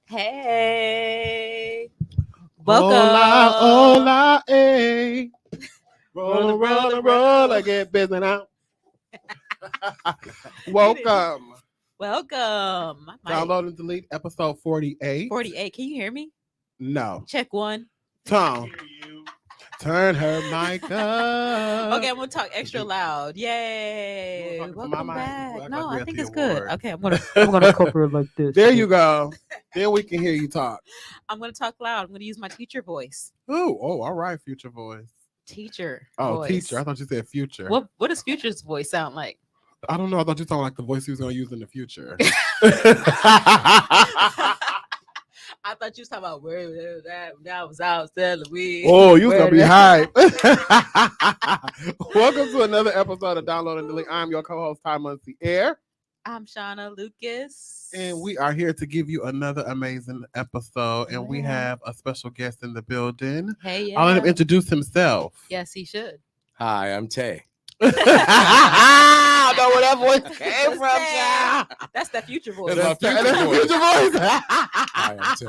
Hey, Hola, welcome. hola, hey. Roll, I get busy now. Welcome. Welcome. Download and delete episode 48. 48. Can you hear me? No. Check one. Tom. Turn her mic up. Okay, I'm gonna talk extra loud. Yay! talking to my Welcome mic? back. Act No, like we're I at think the it's good. awards. Okay, I'm gonna cover it like this. There you go. Then we can hear you talk. I'm gonna talk loud. I'm gonna use my teacher voice. Oh, all right, future voice. Teacher. Oh, voice. teacher. I thought you said future. What does Future's voice sound like? I don't know. I thought you sounded like the voice he was going to use in the future. I thought you was talking about where that was out selling weed. Oh, you was going to be hype. Welcome to another episode of Download and Delete. I'm your co-host, Ty Muncie Air. I'm Shauna Lucas. And we are here to give you another amazing episode. And we have a special guest in the building. Hey, I'll let him introduce himself. Yes, he should. Hi, I'm Tay. I know where that voice came from, child. That's the future voice. That's my That's the future voice. Hi, I'm Tay.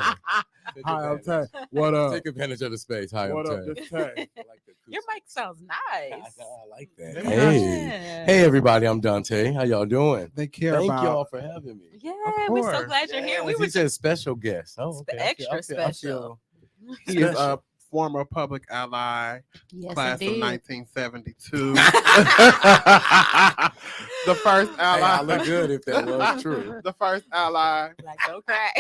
Hi, I'm Tay. What up? Take advantage of the space. Hi, What I'm up, Tay. this Tay? Your mic sounds nice. I like that. Yeah. Hey, everybody, I'm Dante. How y'all doing? They care Thank about y'all for having me. Yeah, Of we're so course. glad you're here. We Yes, were he said special guest. Oh, okay. extra special. He is a former public ally, Yes, class indeed. of 1972. The first Hey, ally. I look good if that was true. The first ally. Like, don't cry.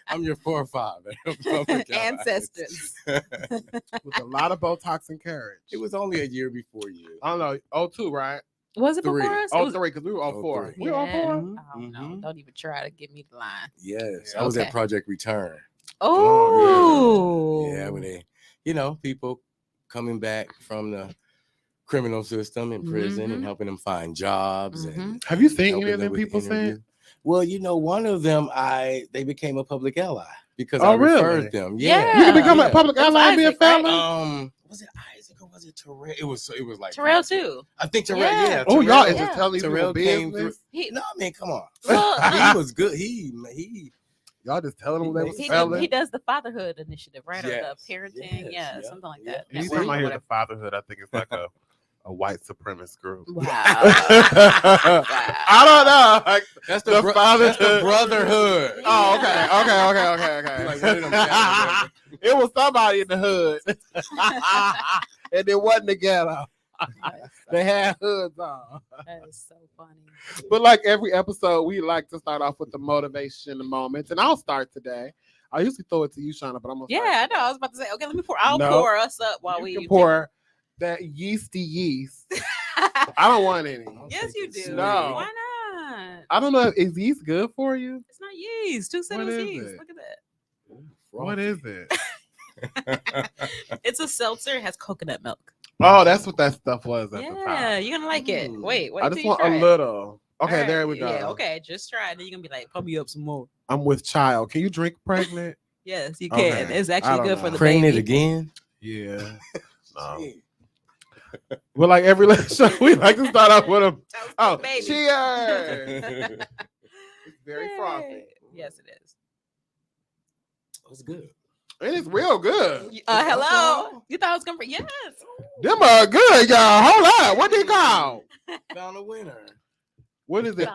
I'm your forefather. Public ally. Ancestors. With a lot of Botox and courage. It was only a year before you. I don't know, 02, right? Was it Three. before us? It was- 03, because we were 04. 03. We were 04? Oh, no. Mhm. Don't even try to get me the line. Yes, Yeah. I was Okay. at Project Return. Oh. Yeah, when they, people coming back from the criminal system in prison Mhm. and helping them find jobs and Have you seen helping any of them them with people interviews. since? Well, one of them, they became a public ally because Oh, I referred really? them. Yeah. Yeah, You can become Yeah. a public It was ally and be a Isaac, right? felon? Was it Isaac or was it Terrell? It was like Terrell too. I think Terrell. Yeah. Yeah. Oh, y'all is Yeah. just telling these Terrell people came business? No, I mean, come on. Well, He was good. He. Y'all just telling them they was he felons? does the fatherhood initiative, right? Yes. Or the parenting, Yes. yeah, something like Yeah. that. Anytime Network I or hear the whatever. fatherhood, I think it's like a white supremacist group. Wow. I don't know. Like, That's The fatherhood. That's the brotherhood. oh, okay. Like one of them guys. It was somebody in the hood. And it wasn't the ghetto. They had hoods on. That is so funny. But like every episode, we like to start off with the motivation moments. And I'll start today. I usually throw it to you, Shauna, but I'm gonna Yeah, I know. I was about to say, okay, let me pour. I'll No. pour us up while you we can pour that yeasty yeast. I don't want any. Yes, you do. No. Why not? I don't know. Is yeast good for you? It's not yeast. Who said What it was is yeast? it? Look at that. What is it? It's a seltzer. It has coconut milk. Oh, that's what that stuff was at the Yeah, top. you're gonna like it. Wait I till just you want try a it. little. Okay, All right, there we go. Yeah, okay, just try it. Then you're gonna be like, pump me up some more. I'm with child. Can you drink pregnant? Yes, you Okay, can. It's I actually don't good for know. the Pregnant baby. again? Yeah. No. Gee. Well, like every last show, we like to start off with a Toast oh, the baby. cheers. It's very Yay. frothy. Yes, it is. That's good. And it's real good. Hello. You thought it was gonna be yes. Them are good, y'all. Hold on. What they called? Found a winner. What is it?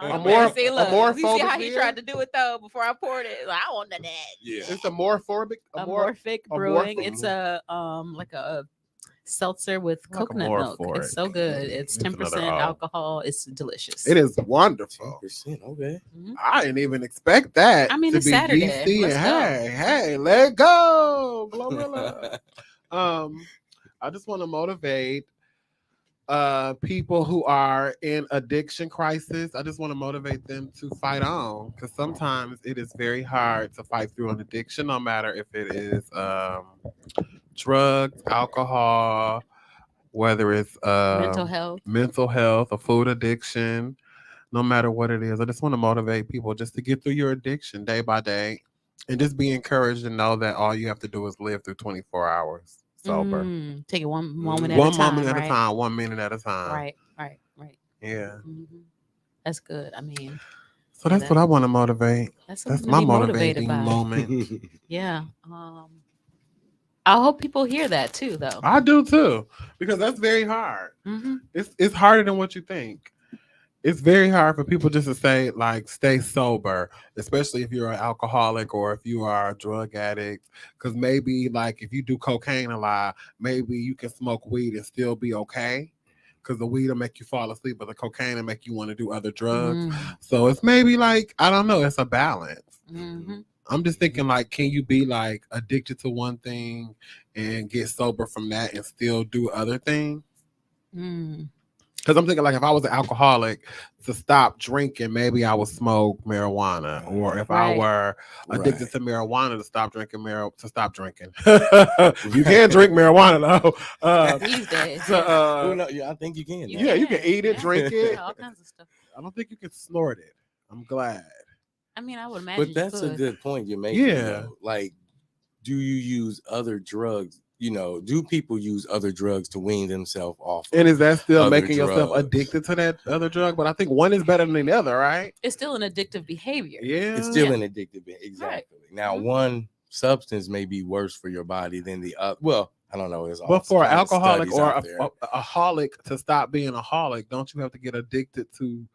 See, look, you see how he beer? tried to do it though before I poured it. Like, I want none of that. Yeah. It's a morphic. Amorphic brewing. amorphic. It's a like a seltzer with Like a coconut milk. morphoric. It's so good. It's It's 10% another O. alcohol. It's delicious. It is wonderful. 10%. Okay. Mhm. I didn't even expect that. I mean, to it's be Saturday. yeasty Let's and go. hey, let go, Glorilla. I just want to motivate people who are in addiction crisis. I just want to motivate them to fight on, because sometimes it is very hard to fight through an addiction, no matter if it is drugs, alcohol, whether it's mental health, a food addiction, no matter what it is. I just want to motivate people just to get through your addiction day by day and just be encouraged to know that all you have to do is live through 24 hours sober. Take it one moment at One a time. moment at right? a time, 1 minute at a time. Right. Yeah. Mhm. That's good. I mean, So that's what I want to motivate. That's That's something to my be motivated motivating by. moment. Yeah. I hope people hear that too, though. I do too, because that's very hard. Mm-hmm. It's harder than what you think. It's very hard for people just to say like stay sober, especially if you're an alcoholic or if you are a drug addict. Because maybe like if you do cocaine a lot, maybe you can smoke weed and still be okay. Because the weed will make you fall asleep, but the cocaine will make you want to do other drugs. So it's maybe like I don't know. It's a balance. Mm-hmm. I'm just thinking like, can you be like addicted to one thing and get sober from that and still do other things? Mm. Because I'm thinking like if I was an alcoholic to stop drinking, maybe I would smoke marijuana, or if I Right. were addicted Right. to marijuana to stop drinking to stop drinking. You can drink marijuana though. These days, So, Who knows? Yeah, I think you can. You yeah, you can eat it, yeah. drink it. Yeah, all kinds of stuff. I don't think you can snort it. I'm glad. I mean, I would imagine. But that's you a could. good point you're making. Yeah. Though. Like, do you use other drugs? You know, do people use other drugs to wean themselves off? And is that still other making yourself drugs? addicted to that other drug? But I think one is better than the other, right? It's still an addictive behavior. Yeah. It's still Yeah. an addictive. Exactly. Now, Mhm. one substance may be worse for your body than the other. Well, I don't know. There's all But for an kinds of alcoholic studies or out there. a holic to stop being a holic, don't you have to get addicted to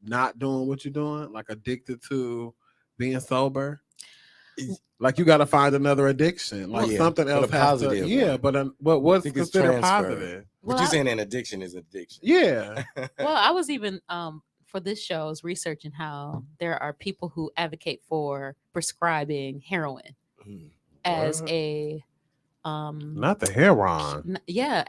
not doing what you're doing? Like addicted to being sober? Like you got to find another addiction, like Yeah, something but else a has positive to. Yeah, one. but I what's think it's considered transfer. positive? But Well, you're I- saying an addiction is addiction. Yeah, Well, I was even for this show, I was researching how there are people who advocate for prescribing heroin Mhm. as What? a not the heroin.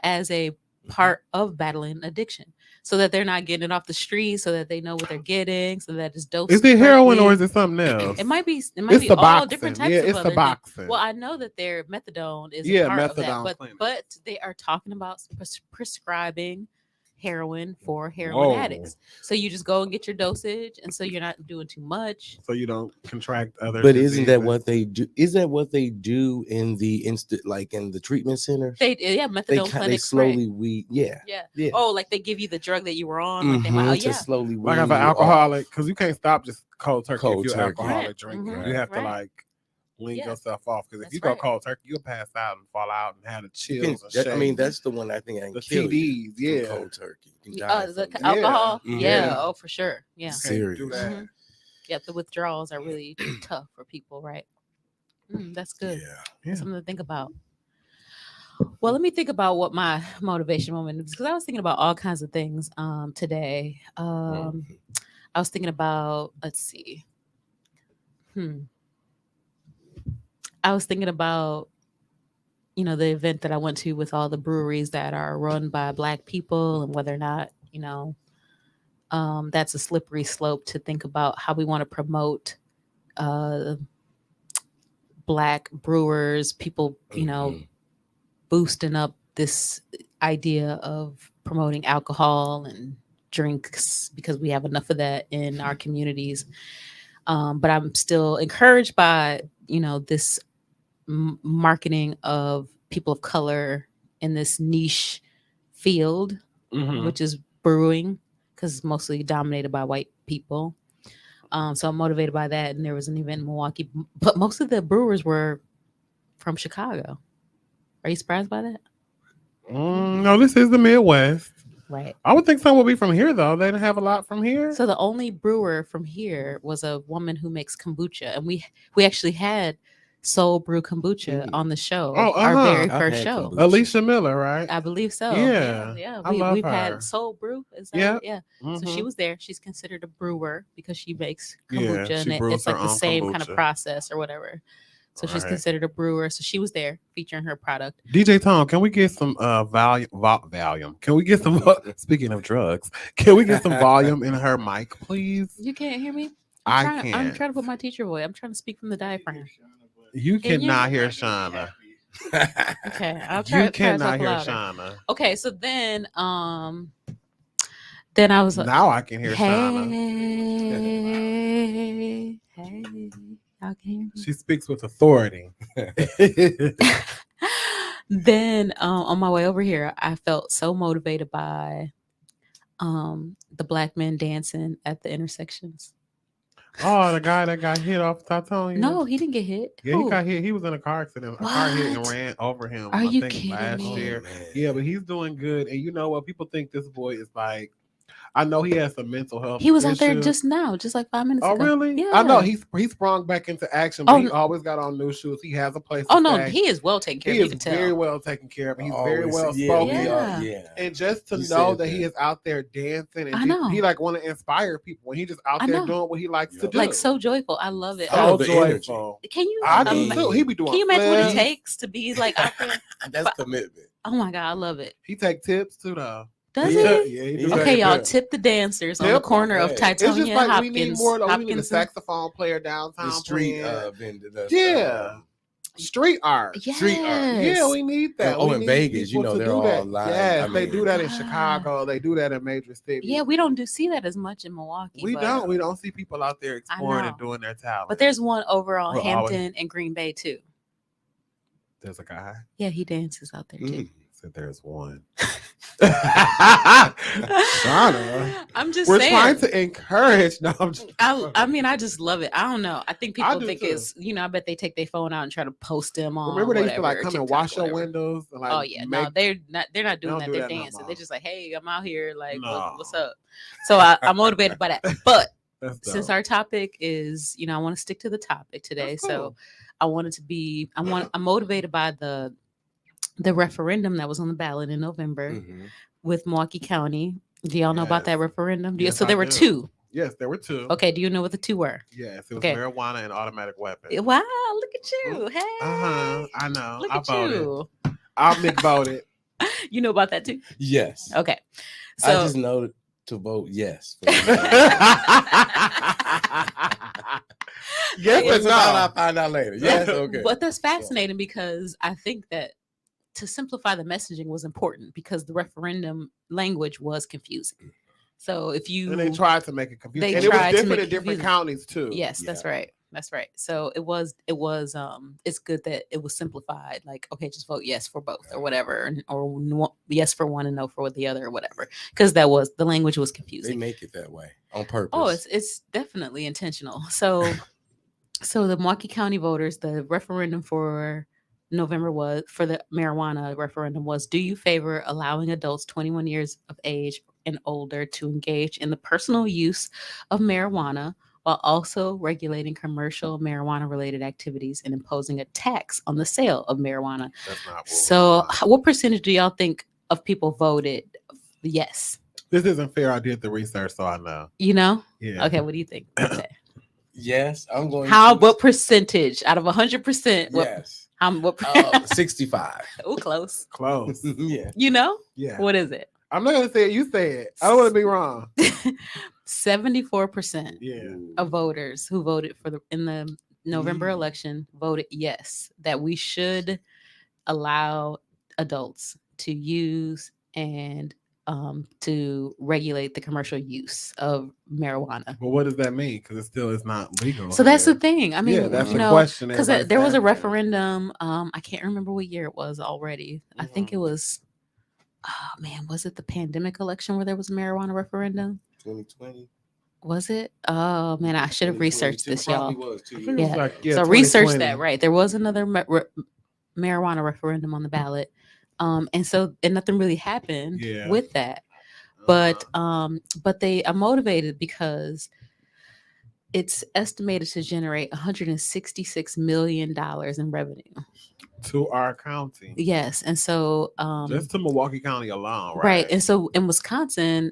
as a part of battling addiction, so that they're not getting it off the street, so that they know what they're getting, so that it's dosed. Is it heroin or correctly. is it something else? It might be. It might It's be the all boxing. different types Yeah, of it's the other things. boxing. Well, I know that their methadone is Yeah, a part of that, methadone clinic. but they are talking about prescribing heroin for heroin Whoa. addicts. So you just go and get your dosage, and so you're not doing too much. So you don't contract other. But isn't that diseases. what they do? Is that what they do in the like in the treatment centers? They methadone They clinics. Right? slowly weed. Yeah. Yeah. Oh, like they give you the drug that you were on. Like they might. Oh, To yeah. slowly wean like if you an off. alcoholic, because you can't stop just cold turkey Cold if you're turkey. alcoholic Right. drinking. Mhm. You have to Right. like wean Yeah. yourself off, because if That's you go right. cold turkey, you'll pass out and fall out and have the You can- chills. And I mean, shake. that's the one I think I can the kill TDs, you from yeah. cold turkey. You can die The from it. alcohol. Mhm. Yeah. Oh, for sure. Yeah. You can't Serious. do that. Mhm. Yeah. The withdrawals are really tough for people, right? That's good. Yeah. Yeah. Something to think about. Well, let me think about what my motivation moment is, because I was thinking about all kinds of things today. I was thinking about, let's see. I was thinking about, the event that I went to with all the breweries that are run by Black people, and whether or not, that's a slippery slope to think about how we want to promote Black brewers, people, boosting up this idea of promoting alcohol and drinks because we have enough of that in our communities. But I'm still encouraged by, this marketing of people of color in this niche field, Mhm. which is brewing, because it's mostly dominated by white people. So I'm motivated by that. And there was an event in Milwaukee, but most of the brewers were from Chicago. Are you surprised by that? No, this is the Midwest. Right. I would think some would be from here, though. They didn't have a lot from here. So the only brewer from here was a woman who makes kombucha, and we actually had Soul Brew Kombucha on the show, Oh, our very I've first had show. kombucha. Alicia Miller, right? I believe so. Yeah. I love We've her. had Soul Brew. Is that Yeah. right? Yeah. So she Mhm. was there. She's considered a brewer because she makes Yeah, kombucha, she and brews it's her like the own same kind of kombucha. process or whatever. So she's Right. considered a brewer. So she was there featuring her product. DJ Tom, can we get some volume? Can we get some? Speaking of drugs, can we get some volume in her mic, please? You can't hear me? I I'm can't. trying to put my teacher voice. I'm trying to speak from the diaphragm. You Can you? cannot hear Shauna. Okay, I'll try. You try to cannot talk hear louder. Shauna. Okay, so then I was like, Now I can hear Shauna. hey, y'all can hear me? She speaks with authority. Then on my way over here, I felt so motivated by the Black men dancing at the intersections. Oh, the guy that got hit off Titonia. No, he didn't get hit. Yeah, he Who? got hit. He was in a car accident. A car hit and What? ran over him. Are I you think kidding last me? year. man. Yeah, but he's doing good. And you know what? People think this boy is like. I know he has some mental health. He was out there issues. just now, just like 5 minutes Oh, ago. really? Yeah. I know he sprung back into action, but Oh, he no. always got on new shoes. He has a place. Oh to no, stay. he is well taken care He of. You is can tell. very well taken care of. He's very Always- well yeah, spoken. we are- Yeah. yeah. And just to You know said that he that. is out there dancing, and I know. he like want to inspire people. When he just out I there know. doing what he likes to Yep. do, Like so joyful. I love it. I love so the energy. joyful. Can you? I do mean, too. He be doing. Can you imagine what it flips. takes to be like out there? That's commitment. Oh my god, I love it. He take tips too, though. Does Yeah. he? Yeah, he do Yeah. that. Okay, y'all Yeah. tip the dancers on the Tip? corner of Okay. It's just Titonia like and we need Hopkins. more. We need a Hopkins. saxophone player downtown The street playing. vendor. That's, Yeah. Street art. Yes. street art. Yeah, we need that. Oh, We in need Vegas, you people know, to they're do that. all live. Yes, I they mean- do that in God. Chicago. They do that in major cities. Yeah, we don't see that as much in Milwaukee. We but, don't. We don't see people out there exploring and know. doing their talent. But there's one over on We're always- Hampton and Green Bay too. there's a guy. Yeah, he dances out there too. Mm. So there's one. Shauna, I'm just we're saying. trying to encourage. No, I'm just, I mean, I just love it. I don't know. I think I people do think too. it's, I bet they take their phone out and try to post them on. remember they used to whatever, like come and TikTok, wash your whatever. windows. And, like, Oh yeah, make, no, they're not doing don't that. do They're that no dancing. more. They're just like, hey, I'm out here, like, what's No. up? So I'm motivated by that. But That's since dope. our topic is, I want to stick to the topic today. That's So cool. I wanted to be, I'm motivated by the referendum that was on the ballot in November Mhm. with Milwaukee County. Do y'all know about that Yes. referendum? Yes, So I there were do. two. Yes, there were two. Okay, do you know what the two were? Yes, it was Okay. marijuana and automatic weapons. Wow, look at you. Hey. I know. Look I at voted. you. I'll McVoted. You know about that too? Yes. Okay. I So just know to vote yes. Yes, What's but about, no. I'll find out later. Yes, okay. But that's fascinating because I think that to simplify the messaging was important because the referendum language was confusing. So if you And they tried to make it confusing. They And it was tried to different make in it different confusing. counties too. yes, that's Yeah. right. That's right. So it was it's good that it was simplified. Like, okay, just vote yes for both or whatever, or yes for one and no for the other or whatever. Because the language was They confusing. make it that way on purpose. Oh, it's definitely intentional. So the Milwaukee County voters, the referendum for November was for the marijuana referendum was: do you favor allowing adults 21 years of age and older to engage in the personal use of marijuana while also regulating commercial marijuana related activities and imposing a tax on the sale of marijuana? That's not what So we want. what percentage do y'all think of people voted yes? This isn't fair. I did the research, so I know. Yeah. Yeah. What do you think? Okay. yes, I'm going What percentage out of 100%? Yes. What 65. oh, close. Close. Yeah. Yeah. What is it? I'm not gonna say it. You say it. I don't want to be wrong. 74% Yeah. of voters who voted in the November Mm. election voted yes, that we should allow adults to use and to regulate the commercial use of marijuana. But what does that mean? Because it still is not legal. So that's the here. thing. I mean, yeah, that's you the know, question. because everybody's there was a asking. referendum. I can't remember what year it was already. I think it Mhm. was. Oh man, was it the pandemic election where there was a marijuana referendum? 2020. Was it? Oh man, I should have researched 2022 this, y'all. probably was 2 I years think it was Yeah. like, So research 2020. that, right? There was another marijuana referendum on the ballot, and nothing really happened Yeah. with that. Uh-huh. But they are motivated because it's estimated to generate $166 million in revenue. To our county, Yes, and so just to Milwaukee County alone, right? right, and so in Wisconsin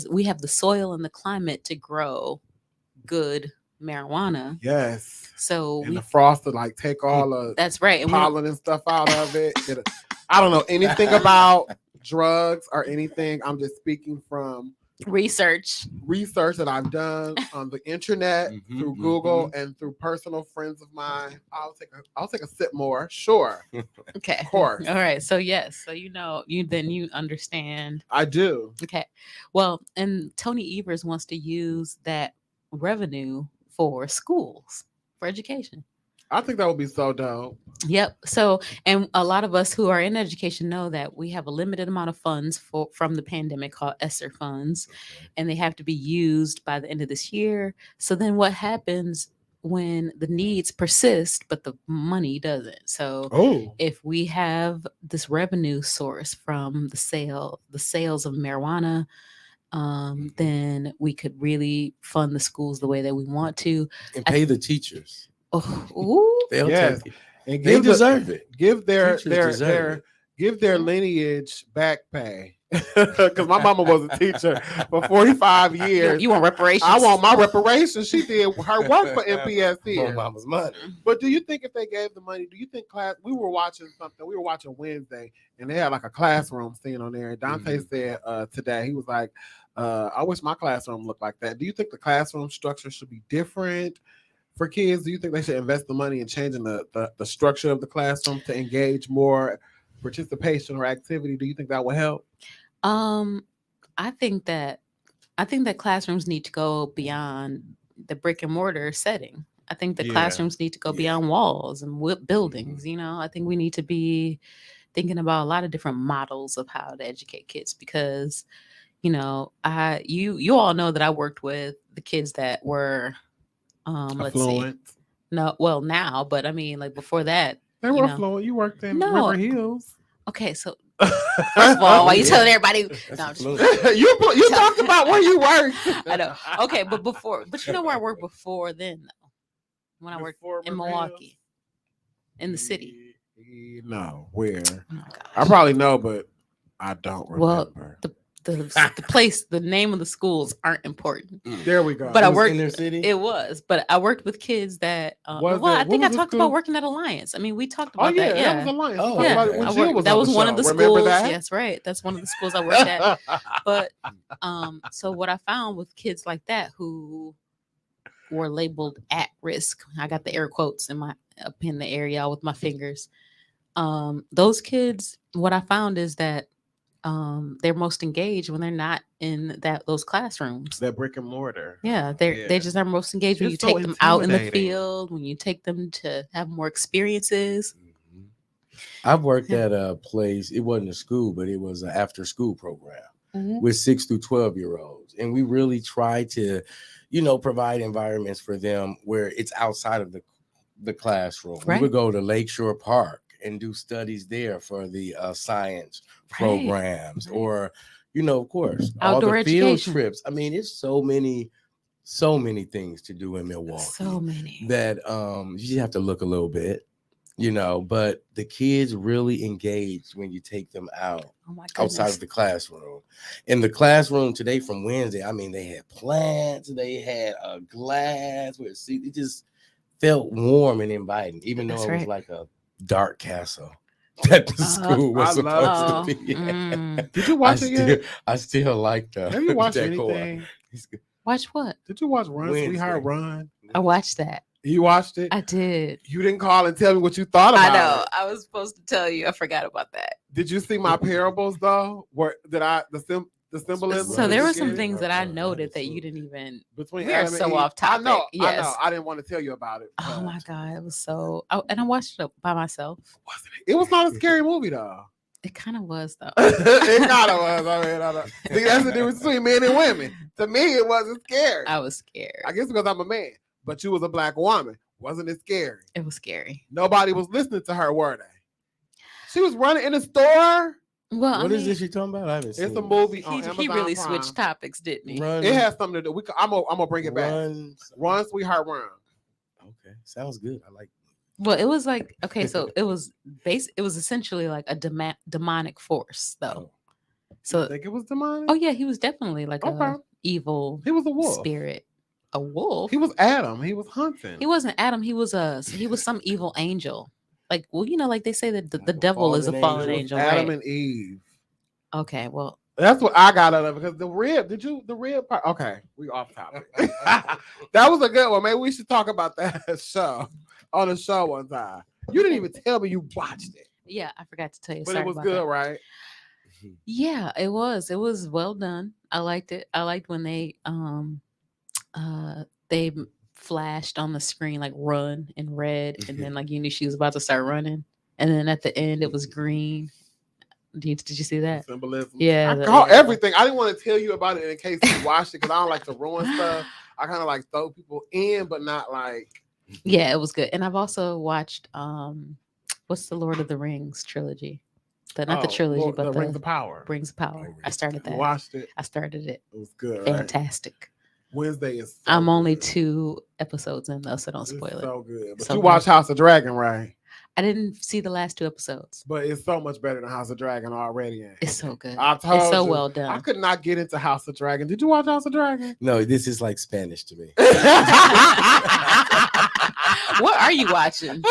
we have the soil and the climate to grow good marijuana. Yes. So And the frost to like take all the that's right. And we don't- pollen and stuff out of it. I don't know anything about drugs or anything. I'm just speaking from research. research that I've done on the internet, Mhm, through Google, and through personal friends of mine. I'll take a sip more. Sure. Okay. Of course. All right. So yes. So you understand. I do. Okay. Well, and Tony Evers wants to use that revenue for schools, for education. I think that would be so dope. Yep. So, and a lot of us who are in education know that we have a limited amount of funds from the pandemic called ESSER funds, Okay. and they have to be used by the end of this year. So then what happens when the needs persist but the money doesn't? So Oh, if we have this revenue source from the sales of marijuana, then we could really fund the schools the way that we want to. And I pay the teachers. Oh, ooh, They'll yes, take it. and They deserve it. give their Teachers their deserve their it. give their Yeah. lineage back pay. Because my mama was a teacher for 45 years. you want reparations? I want my reparations. She did her work for MPS More here. mama's money. But do you think if they gave the money, do you think class? We were watching something. We were watching Wednesday, and they had like a classroom scene on there. And Dante said today, he was like, "I wish my classroom looked like that." Do you think the classroom structure should be different for kids? Do you think they should invest the money in changing the structure of the classroom to engage more participation or activity? Do you think that would help? Um, I think that classrooms need to go beyond the brick and mortar setting. I think that Yeah. classrooms need to go Yeah. beyond walls and buildings. You know, I think we need to be thinking about a lot of different models of how to educate kids because, you know, you all know that I worked with the kids that were, let's see, Affluent. no, well now, but I mean, like before that, They you were know. affluent. You worked in No. River Hills. Okay, so first of all, why you Yeah. telling everybody? That's No, I'm just- affluent. you talked about where you worked. I know. Okay, but you know where I worked before then, though. When I worked Before in River Milwaukee, in the city. No, where? Oh my I gosh. probably know, but I don't Well, remember. the place, the name of the schools aren't important. There we go. But I It was worked in their city. It was, but I worked with kids that. Was well, it- I what think I was the talked school? about working at Alliance. I mean, we talked Oh about yeah, that. that Yeah, was Alliance. Oh, We talked about it okay. when I Jill worked, was that on was the one show. of the Remember schools. that? Yes, right. That's one of the schools I worked at. But so what I found with kids like that who were labeled at risk, I got the air quotes in my up in the air, y'all, with my fingers. Those kids, what I found is that they're most engaged when they're not in those classrooms. That brick and mortar. Yeah, they just are most engaged when It's you so take them out in the intimidating. field, when you take them to have more experiences. Mhm. I've worked Yeah. at a place. It wasn't a school, but it was an after-school program Mhm. with 6 through 12-year-olds, and we really try to, provide environments for them where it's outside of the classroom. We Right. would go to Lakeshore Park and do studies there for the science Right. programs, Right. or, of course, Outdoor all the field education. trips. I mean, it's so many things to do in Milwaukee So many. that you just have to look a little bit, but the kids really engage when you take them out Oh my outside goodness. of the classroom. In the classroom today from Wednesday, I mean, they had plants, they had a glass where it just felt warm and inviting, even though That's it was right. like a dark castle that the school was I love supposed it. to be. Mm. Did you watch it yet? I still like the Have you watched decor. anything? Watch what? Did you watch Run, Wednesday. Sweetheart, Run? I watched that. You watched it? I did. You didn't call and tell me what you thought about I know. it. I was supposed to tell you. I forgot about that. Did you see my parables though? The symbolism? So there you were some get? things that I Right, noted that you absolutely. didn't even. Between We are Adam and so Eve. off I know. topic. Yes. I didn't want to tell you about it. Oh my but god, it was so. And I watched it by myself. wasn't it? It was not a scary movie though. It kind of was though. It kind of was. I mean, I don't. See, that's the difference between men and women. To me, it wasn't scary. I was scared. I guess because I'm a man, but you was a black woman. Wasn't it scary? It was scary. Nobody was listening to her, were they? She was running in the store. Well, What is this you're talking about? I haven't seen It's a it. movie on He Amazon really Prime. switched topics, didn't he? Run. It has something to do. I'm gonna bring it back. Run, Sweetheart, Run. Okay, sounds good. I like. Well, it was like okay, so it was It was essentially like a demonic force, though. I So, think it was demonic. oh yeah, he was definitely like a Okay. evil He was a wolf. spirit. A wolf. He was Adam. He was hunting. He wasn't Adam. He was some evil angel. Like, well, like they say that the Like a devil is a fallen fallen angel? angel, Adam right? and Eve. Okay, well, That's what I got out of it because the rib part? Okay, we off topic. That was a good one. Maybe we should talk about that show on the show one time. You didn't even tell me you watched it, yeah, I forgot to tell you. but Sorry it was about good, that. right? Yeah, it was. It was well done. I liked it. I liked when they flashed on the screen like run in red, and then like you knew she was about to start running, and then at the end it was green. Did you see that? Symbolism. Yeah, I caught everything. I didn't want to tell you about it in case you watched it because I don't like to ruin stuff. I kind of like throw people in, but not like. Yeah, it was good. And I've also watched what's the Lord of the Rings trilogy? Not the trilogy, but the Rings of Power. Rings of Power. I started that. Watched it. I started it. It was good. Fantastic. Right? Wednesday is. I'm only 2 episodes in though, so don't spoil it. So good. But So you watch House of Dragon, right? I didn't see the last 2 episodes. But it's so much better than House of Dragon already. It's so good. I told it's so you, well done. I could not get into House of Dragon. Did you watch House of Dragon? No, this is like Spanish to me. What are you watching?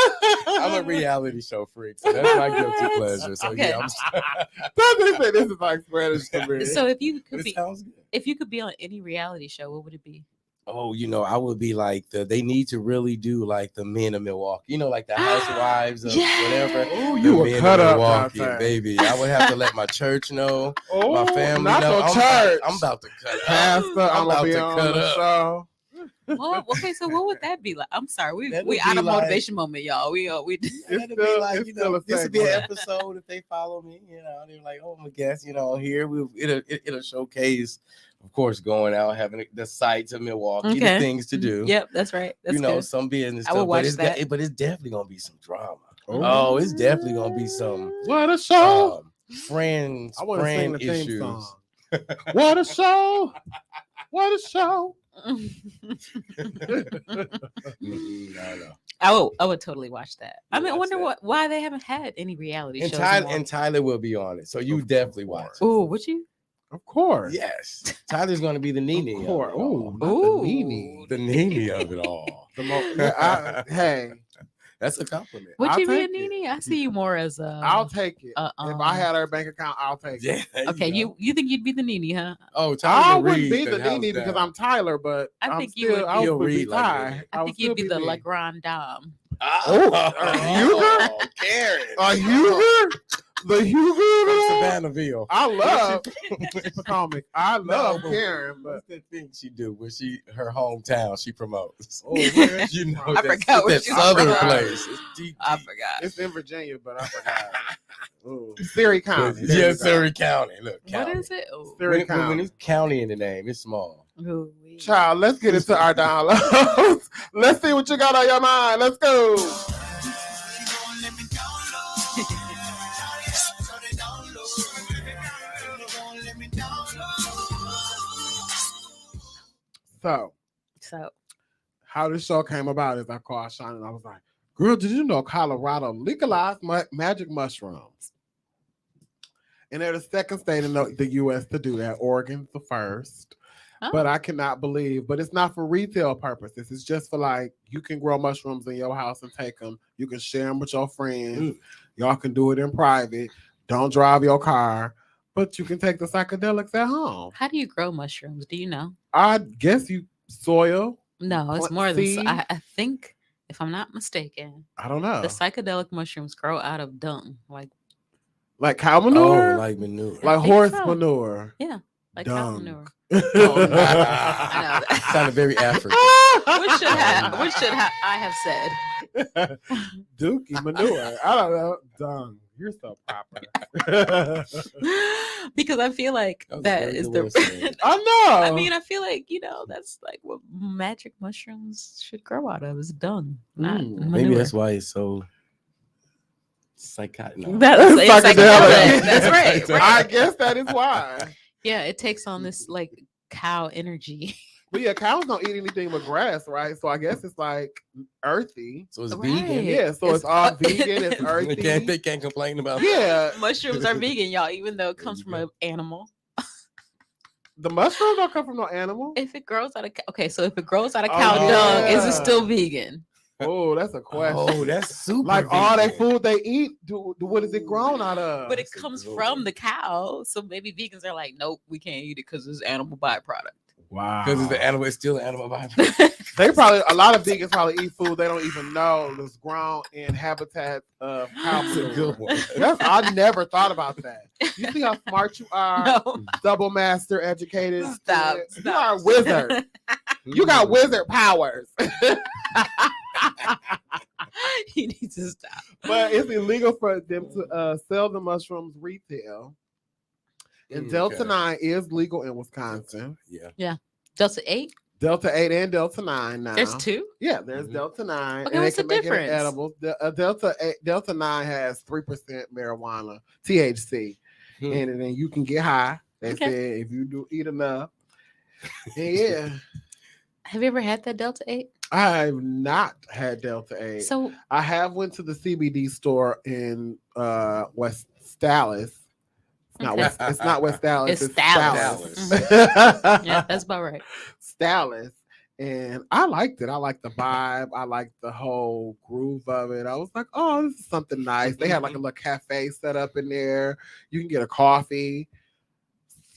I'm a reality show freak, so that's my guilty pleasure. So Okay. yeah, This is like Spanish to me. So if you could it be sounds good. if you could be on any reality show, what would it be? Oh, I would be like they need to really do like the men of Milwaukee, like the housewives of whatever. Oh, The you were men cut of up, Milwaukee, Dante. baby. I would have to let my church know, Oh, my family not know. no church. I'm about to cut up. Pastor, I'm about gonna be to on cut the up. show. Well, okay, so what would that be like? I'm sorry, That we would out be of like- motivation moment, y'all. We That'd It's be still- like, it's still a this would be an segment. episode if they follow me. They're like, oh, my guest, here it'll showcase, of course, going out, having the sights of Milwaukee, the Okay. things to do. Yep, that's right. That's good. Some business I stuff. would watch but it's that. but it's definitely gonna be some drama. Oh. Oh, it's definitely gonna be some What a show! friends, I want to sing friend the theme issues. song. What a show! What a show! No. I would totally watch that. I mean, I Watch wonder that. why they haven't had any reality And shows. Tyler will be on it, so you Of definitely watch it. Oh, would you? Of course. Yes, Tyler's gonna be the Nene. Of course. Of it all. Oh, not the Nene. The Nene of it all. Hey, That's a compliment. Would I'll you be a take it. Nene? I see you more as a. I'll take it. If um, I had her bank account, I'll take it. Yeah. there Okay, go. you think you'd be the Nene, huh? Oh, I Tyler wouldn't read be the house Nene because down. I'm Tyler, but I I'm think you still, would I be- He'll would be read like Ty. Nene. I think would you'd be still the me. La Grande Dame. Oh, Karen. A Huger? The From Huger? Savannahville. I love Potomac. I love No, Karen, but what's that thing she do when her hometown she promotes? oh, where? I that, forgot what that you southern forgot. place. It's deep, I deep. forgot. It's in Virginia, but I forgot. Ooh. Surrey County. There Yeah, you go. Surrey County. Look, What county. is it? Oh, Surrey When County. it's county in the name, it's small. ooh-wee. Child, let's get into our downloads. Let's see what you got on your mind. Let's go. So, So how this show came about is I called Sean and I was like, girl, did you know Colorado legalized magic mushrooms? And they're the second state in the U.S. to do that. Oregon's the first. oh, But I cannot believe, but it's not for retail purposes. It's just for like, you can grow mushrooms in your house and take them. You can share them with your friends. Y'all can do it in private. Don't drive your car, but you can take the psychedelics at home. how do you grow mushrooms? Do you know? I guess you soil. No, it's What, more than seed? I think, if I'm not mistaken, I don't know. the psychedelic mushrooms grow out of dung, Like cow manure? Oh, like manure. I like think horse so. manure. like cow Dung. manure. Oh, I know. Sounded very African. What should I have said? Dookie manure. I don't know. Dung. You're so proper. Because I feel like That was that very is good way of saying the. it. I know. I mean, I feel like that's like what magic mushrooms should grow out of is dung, not manure. Maybe that's why it's so psychotic. No. That's it's Psychedelic. psychedelic. That's right. I right. guess that is why. Yeah, it takes on this like cow energy. But yeah, cows don't eat anything but grass, right? So I guess it's like earthy. So it's Right. vegan. Yeah, so it's all vegan, it's earthy. They can't complain about that. Yeah, Mushrooms are vegan, y'all, even though it comes from an animal. the mushrooms don't come from no animal. If it grows out of so if it grows out of cow Oh, dung, is yeah. it still vegan? Oh, that's a question. Oh, that's super. Like all that vegan. food they eat, what is it grown out of? But it that's a comes good from one. the cow, so maybe vegans are like, nope, we can't eat it because it's animal byproduct. Wow. Because it's the animal, it's still an animal byproduct. They probably, a lot of vegans probably eat food they don't even know is grown in habitats of cow That's a manure. good one. I never thought about that. You see how smart you are? No. Double master educated. Stop. You are a wizard. You got wizard powers. You need to stop. But it's illegal for them to sell the mushrooms retail. And Delta 9 is legal in Wisconsin. Yeah. Delta 8? Delta 8 and Delta 9 now. There's two? Yeah, there's Delta 9. Okay, and what's they the can make it difference? edibles. Delta 9 has 3% marijuana, THC. And then you can get high. They said if you do eat enough. And yeah. Have you ever had that Delta 8? I've not had Delta 8. So I have went to the CBD store in West Dallas. It's not West Dallas. It's Dallas. yeah, that's about right. Dallas. And I liked it. I liked the vibe. I liked the whole groove of it. I was like, oh, this is something nice. They had like a little cafe set up in there. You can get a coffee,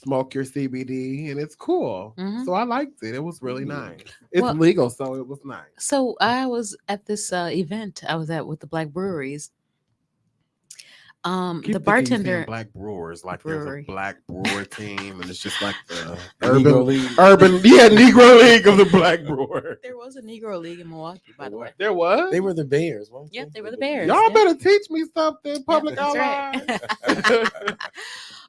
smoke your CBD, and it's cool. So I liked it. It was really nice. It's legal, so it was nice. So I was at this event I was at with the Black Breweries. The bartender, Black Brewers, like there's a Black Brewer team, and it's just like the Negro League. Negro League of the Black Brewer. There was a Negro League in Milwaukee, by the way. There was. They were the Bears. Yeah, they were the Bears. Y'all better teach me something, public that's ally.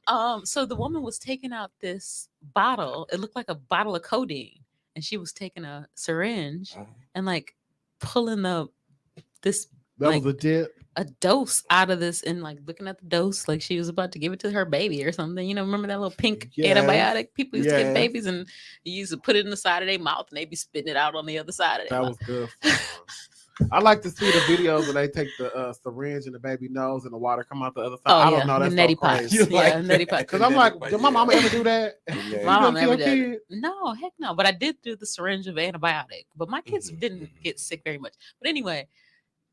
Right. So the woman was taking out this bottle. It looked like a bottle of codeine, and she was taking a syringe and like pulling this. That was legit. A dose out of this and like looking at the dose like she was about to give it to her baby or something. You know, remember that little pink antibiotic people used to give babies, and you used to put it in the side of their mouth and they'd be spitting it out on the other side of their mouth. Was good. I like to see the videos where they take the syringe and the baby nose and the water come out the other side. I don't know. That's neti so crazy. pots. Yeah, neti pots. Because I'm like, did my mama ever do that? My mom never did. No, heck no. But I did do the syringe of antibiotic. But my kids didn't get sick very much. But anyway,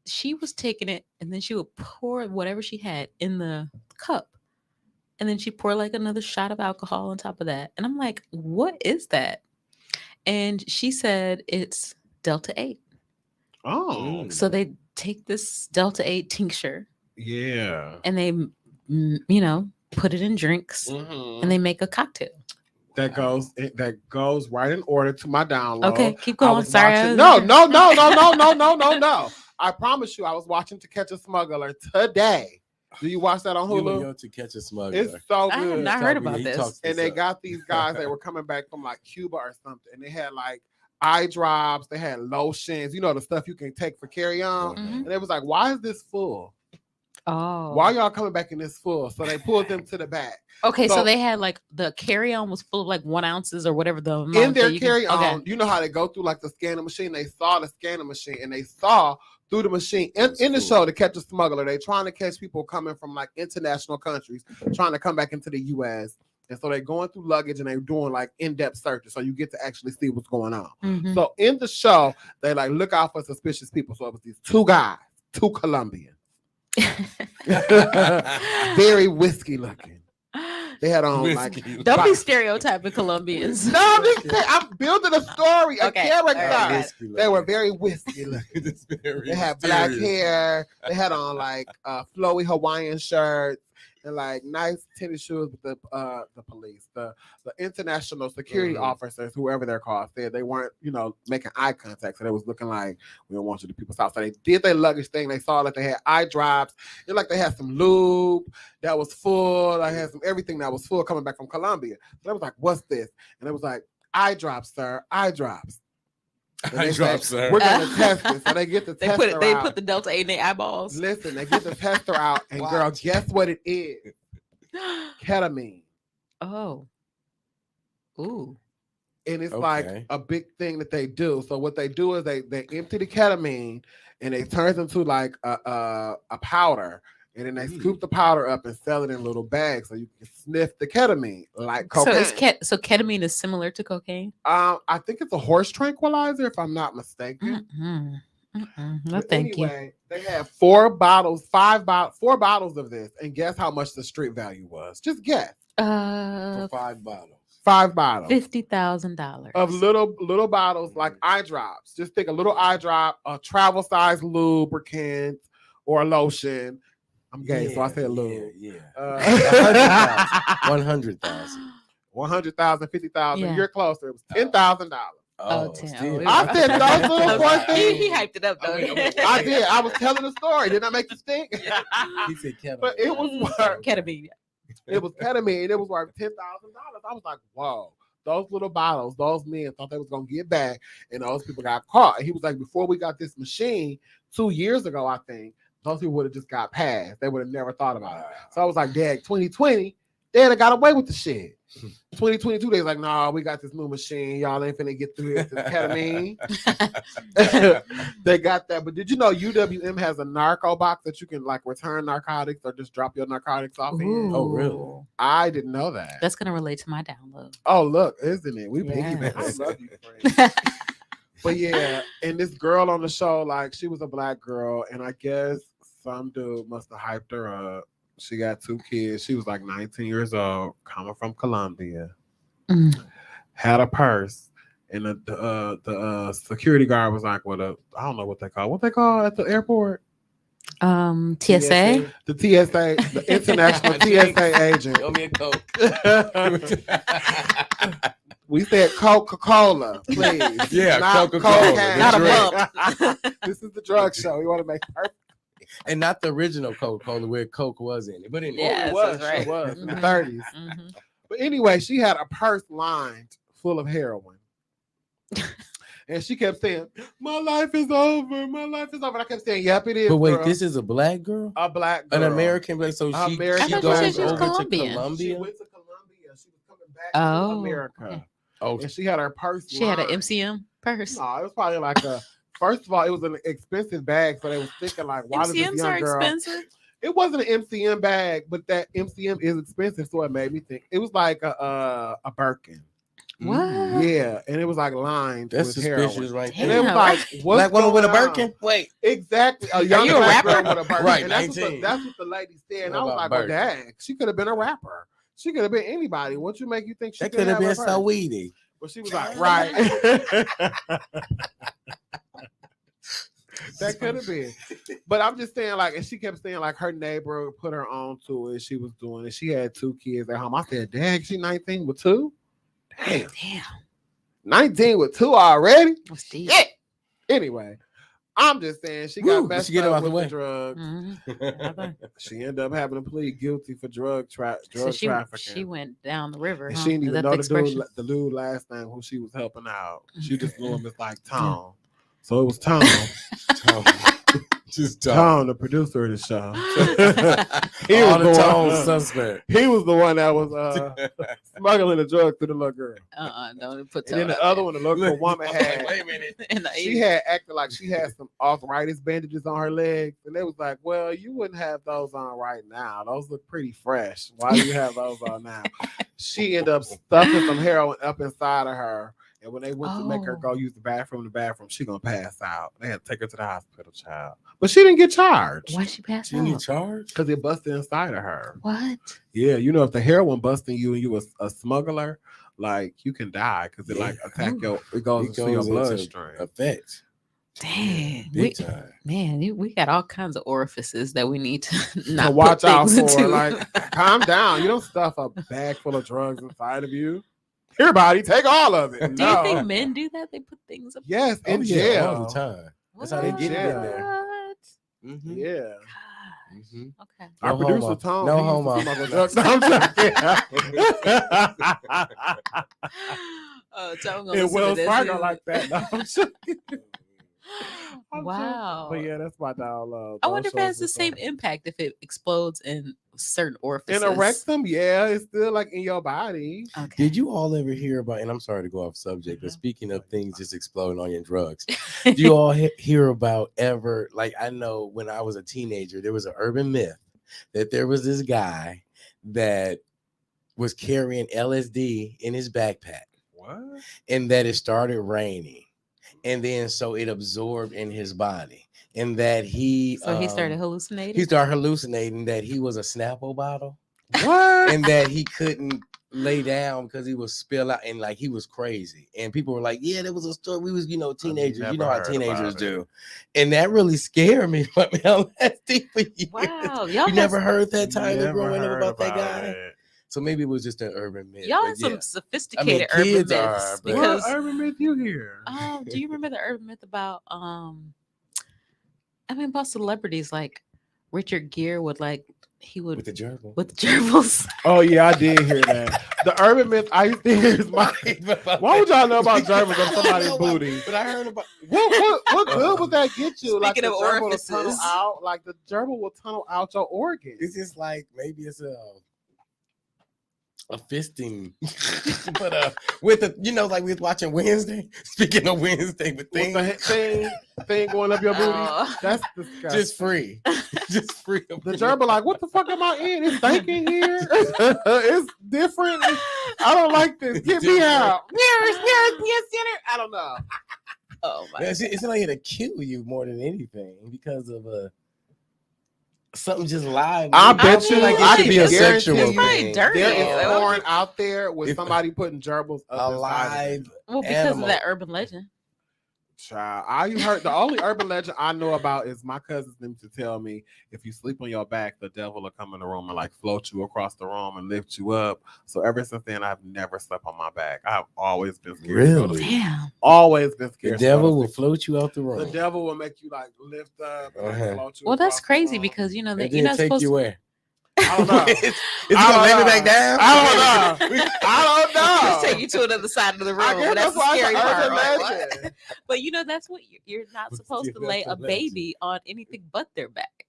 she was taking it and then she would pour whatever she had in the cup. And then she poured like another shot of alcohol on top of that. And I'm like, what is that? And she said it's Delta 8. Oh. So they take this Delta 8 tincture. Yeah. And they, put it in drinks and they make a cocktail. That goes right in order to my download. Okay, keep going. Sorry. No. I promise you, I was watching To Catch a Smuggler today. Do you watch that on Hulu? To Catch a Smuggler. It's so good. I have not heard about this. And they got these guys that were coming back from like Cuba or something, and they had like eye drops, they had lotions, the stuff you can take for carry on. And it was like, why is this full? Oh, why y'all coming back in this full? So they pulled them to the back. Okay, so they had like the carry-on was full of like 1 ounces or whatever the amount in their carry-on. You know how they go through like the scanner machine. They saw the scanner machine and they saw through the machine in the show To Catch a Smuggler. They trying to catch people coming from like international countries, trying to come back into the U.S. And so they're going through luggage and they're doing like in-depth searches, so you get to actually see what's going on. So in the show, they like look out for suspicious people. So it was these two guys, two Colombians. Very whiskey looking. They had on whiskey. Don't be stereotyping Colombians. No, I'm building a story, a character. They were very whiskey looking. They had black hair. They had on like flowy Hawaiian shirts and like nice tennis shoes. With the police, the international security officers, whoever they're called, said they weren't, making eye contact. So they was looking like, we don't want you to people's house. So they did their luggage thing. They saw that they had eye drops. It like they had some lube that was full. I had some everything that was full coming back from Colombia. So they was like, what's this? And it was like, eye drops, sir. Eye drops. Eye drops, sir. We're gonna test it. So they get the tester out. They put the Delta 8 in their eyeballs. Listen, they get the tester out, and girl, guess what it is? Ketamine. Oh. Ooh. And it's like a big thing that they do. So what they do is they empty the ketamine and they turn it into like a powder. And then they scoop the powder up and sell it in little bags so you can sniff the ketamine like cocaine. So ketamine is similar to cocaine? I think it's a horse tranquilizer, if I'm not mistaken. No, thank you. They had 4 bottles of this, and guess how much the street value was? Just guess. For 5 bottles. 5 bottles. $50,000 of little bottles like eye drops. Just take a little eye drop, a travel size lubricant or a lotion. I'm gay, so I said lube. 100,000. 100,000, 50,000. You're closer. It was $10,000. Oh, Tim. still. I said those little four things. He hyped it up though. I did. I was telling the story. Didn't I make you stink? He said ketamine. But it was worth. Ketamine. It was ketamine. It was worth $10,000. I was like, whoa. Those little bottles, those men thought they was gonna get back, and those people got caught. And he was like, before we got this machine 2 years ago, I think those people would have just got passed. They would have never thought about it. So I was like, Dad, 2020, they'd have got away with the shit. 2022, they was like, nah, we got this new machine. Y'all ain't finna get through it. This ketamine. They got that. But did you know UWM has a narco box that you can like return narcotics or just drop your narcotics off in? Oh, really? Ooh. I didn't know that. That's gonna relate to my download. Oh, look, isn't it? We Yes. piggyback. I love you, friend. But yeah, and this girl on the show, like, she was a black girl, and I guess some dude must have hyped her up. She got 2 kids. She was like 19 years old, coming from Colombia. Had a purse, and the security guard was like, "What a I don't know what they call at the airport." TSA. The TSA, the international TSA agent. Throw me a Coke. We said Coca-Cola, please. Yeah, Not Coca-Cola. cocaine. Not a drug. bump. This is the drug show. We want to make perfect. And not the original Coca-Cola where Coke was in it. But anyway. Yeah. It was, that's right. it was in the Mhm. 30s. Mhm. But anyway, she had a purse lined full of heroin. And she kept saying, "My life is over. My life is over." And I kept saying, "Yep, it is." But wait, girl." this is a black girl? a black girl. An American black. So she, American she black goes girl. she was over to Colombian. She Colombia. went to Colombia. She was coming back Oh, to America. okay. Oh, And she had her purse She had an lined. MCM purse. No, it was probably like a. First of all, it was an expensive bag, so they was thinking like, "Why does this MCMs young are girl?" expensive. It wasn't an MCM bag, but that MCM is expensive, so it made me think it was like a Birkin. What? Yeah, and it was like lined that's with suspicious heroin. right And there. it was like, what's Black woman with a going on? Birkin? Wait. Exactly. A young you a black girl rapper? with a Birkin. Right, And that's 19. that's what the lady said. And What I was about like, well, Birkin? dang, she could have been a rapper. She could have been anybody. What you make you think she That could have been her purse? Saweetie. But she was like, right. That could have been. But I'm just saying, like, and she kept saying, like, her neighbor put her on to it. She was doing it. She had 2 kids at home. I said, dang, she 19 with 2? Damn. 19 with 2 already? What's deep? Yeah. Anyway, I'm just saying she got Woo, messed she get him up out the with way. the drugs. Mhm. She ended up having to plead guilty for drug So trafficking. she went down the river. And huh? she didn't Is even that know the the expression? dude last name who she was helping out. She just knew him as like Tom. Mm. So it was Tom. Just Tom, the producer of the show. He All was the the tone one. suspect. He was the one that was smuggling the drugs to the little girl. Don't put And then the out other there. one, the little woman had. Wait a minute. In the She 80s. had acted like she had some arthritis bandages on her legs, and they was like, "Well, you wouldn't have those on right now. Those look pretty fresh. Why do you have those on now?" She ended up stuffing some heroin up inside of her, and when they went to make her Oh. go use the bathroom, she gonna pass out. They had to take her to the hospital, child, but she didn't get charged Why'd she pass She didn't get out? charged? because it busted inside of her. What? Yeah, you know, if the heroin busting you and you a smuggler, like you can die because it like attack your it goes into your bloodstream. Effects. Dang. Big time. We got all kinds of orifices that we need to not To watch put out things for. into. Like, calm down. You don't stuff a bag full of drugs inside of you. Here, body, take all of it. Do you think men do that? They put things up. Yes, Oh, in yeah, jail. all the time. That's how they get it in there. What? Mm-hmm. Yeah. Gosh. Mhm. Okay. Our No producer homo. Tom. No he used to homo. smuggle drugs. No, I'm joking. So I'm gonna In listen to Wells this. Fargo like that. No, I'm joking. I'm Wow. joking. But yeah, that's my download. I wonder if it has the same impact if it explodes in certain orifices. In a rectum, yeah, it's still like in your body. Okay. Did you all ever hear about, and I'm sorry to go off subject, but Mhm. speaking of things just exploding on your drugs, do you all hear about ever, like I know when I was a teenager, there was an urban myth that there was this guy that was carrying LSD in his backpack What? and that it started raining. And then so it absorbed in his body. And that he So he started hallucinating. he started hallucinating that he was a Snapple bottle What? and that he couldn't lay down because he was spill out and like he was crazy. And people were like, yeah, there was a story. We was, teenagers. never You know how heard teenagers about it. do. And that really scared me. But man, that's deep for you. Wow, y'all You have never heard that time Never growing up heard about that guy? it. So maybe it was just an urban myth. Y'all but are some yeah. sophisticated urban kids myths. are, but- Because What urban myth you hear? do you remember the urban myth about about celebrities like Richard Gere would he would with the gerbil. with gerbils. Oh yeah, I did hear that. The urban myth I used to hear is my. Why would y'all know about gerbils on somebody's booty? But I heard about. What good would that get you? Like the Speaking of gerbil will tunnel orifices. out. Like the gerbil will tunnel out your organs. It's just like maybe it's a fisting, but with a like we was watching Wednesday. Speaking of Wednesday, with With things the thing going up your booty. That's disgusting. just free, just free. The gerbil like, what the fuck am I in? It's thinking here. It's different. I don't like this. Get me out. I don't know. Oh my! It's like it'll kill you more than anything because of something just live. I bet you like I it should be a guarantee sexual you probably thing. dirty. There Yeah. is porn out there with If- somebody putting gerbils up Alive. Well, because animal. of that urban legend. Child, I heard the only urban legend I know about is my cousins them to tell me if you sleep on your back, the devil will come in the room and like float you across the room and lift you up. So ever since then, I've never slept on my back. I've always been scared. Really? Damn. Always been The scared. devil will float you out the The room. devil will make you like lift up and like, float you. Well, that's across the crazy room. because And that then you're not take supposed you to. where? I don't know. Is it I gonna lay me don't back know. down? I don't know. I don't know. Just take you to another side of the room. I guess That's the why it's scary an part. urban Right? legend. But that's what you're not What's supposed the to lay a urban legend? baby on anything but their back.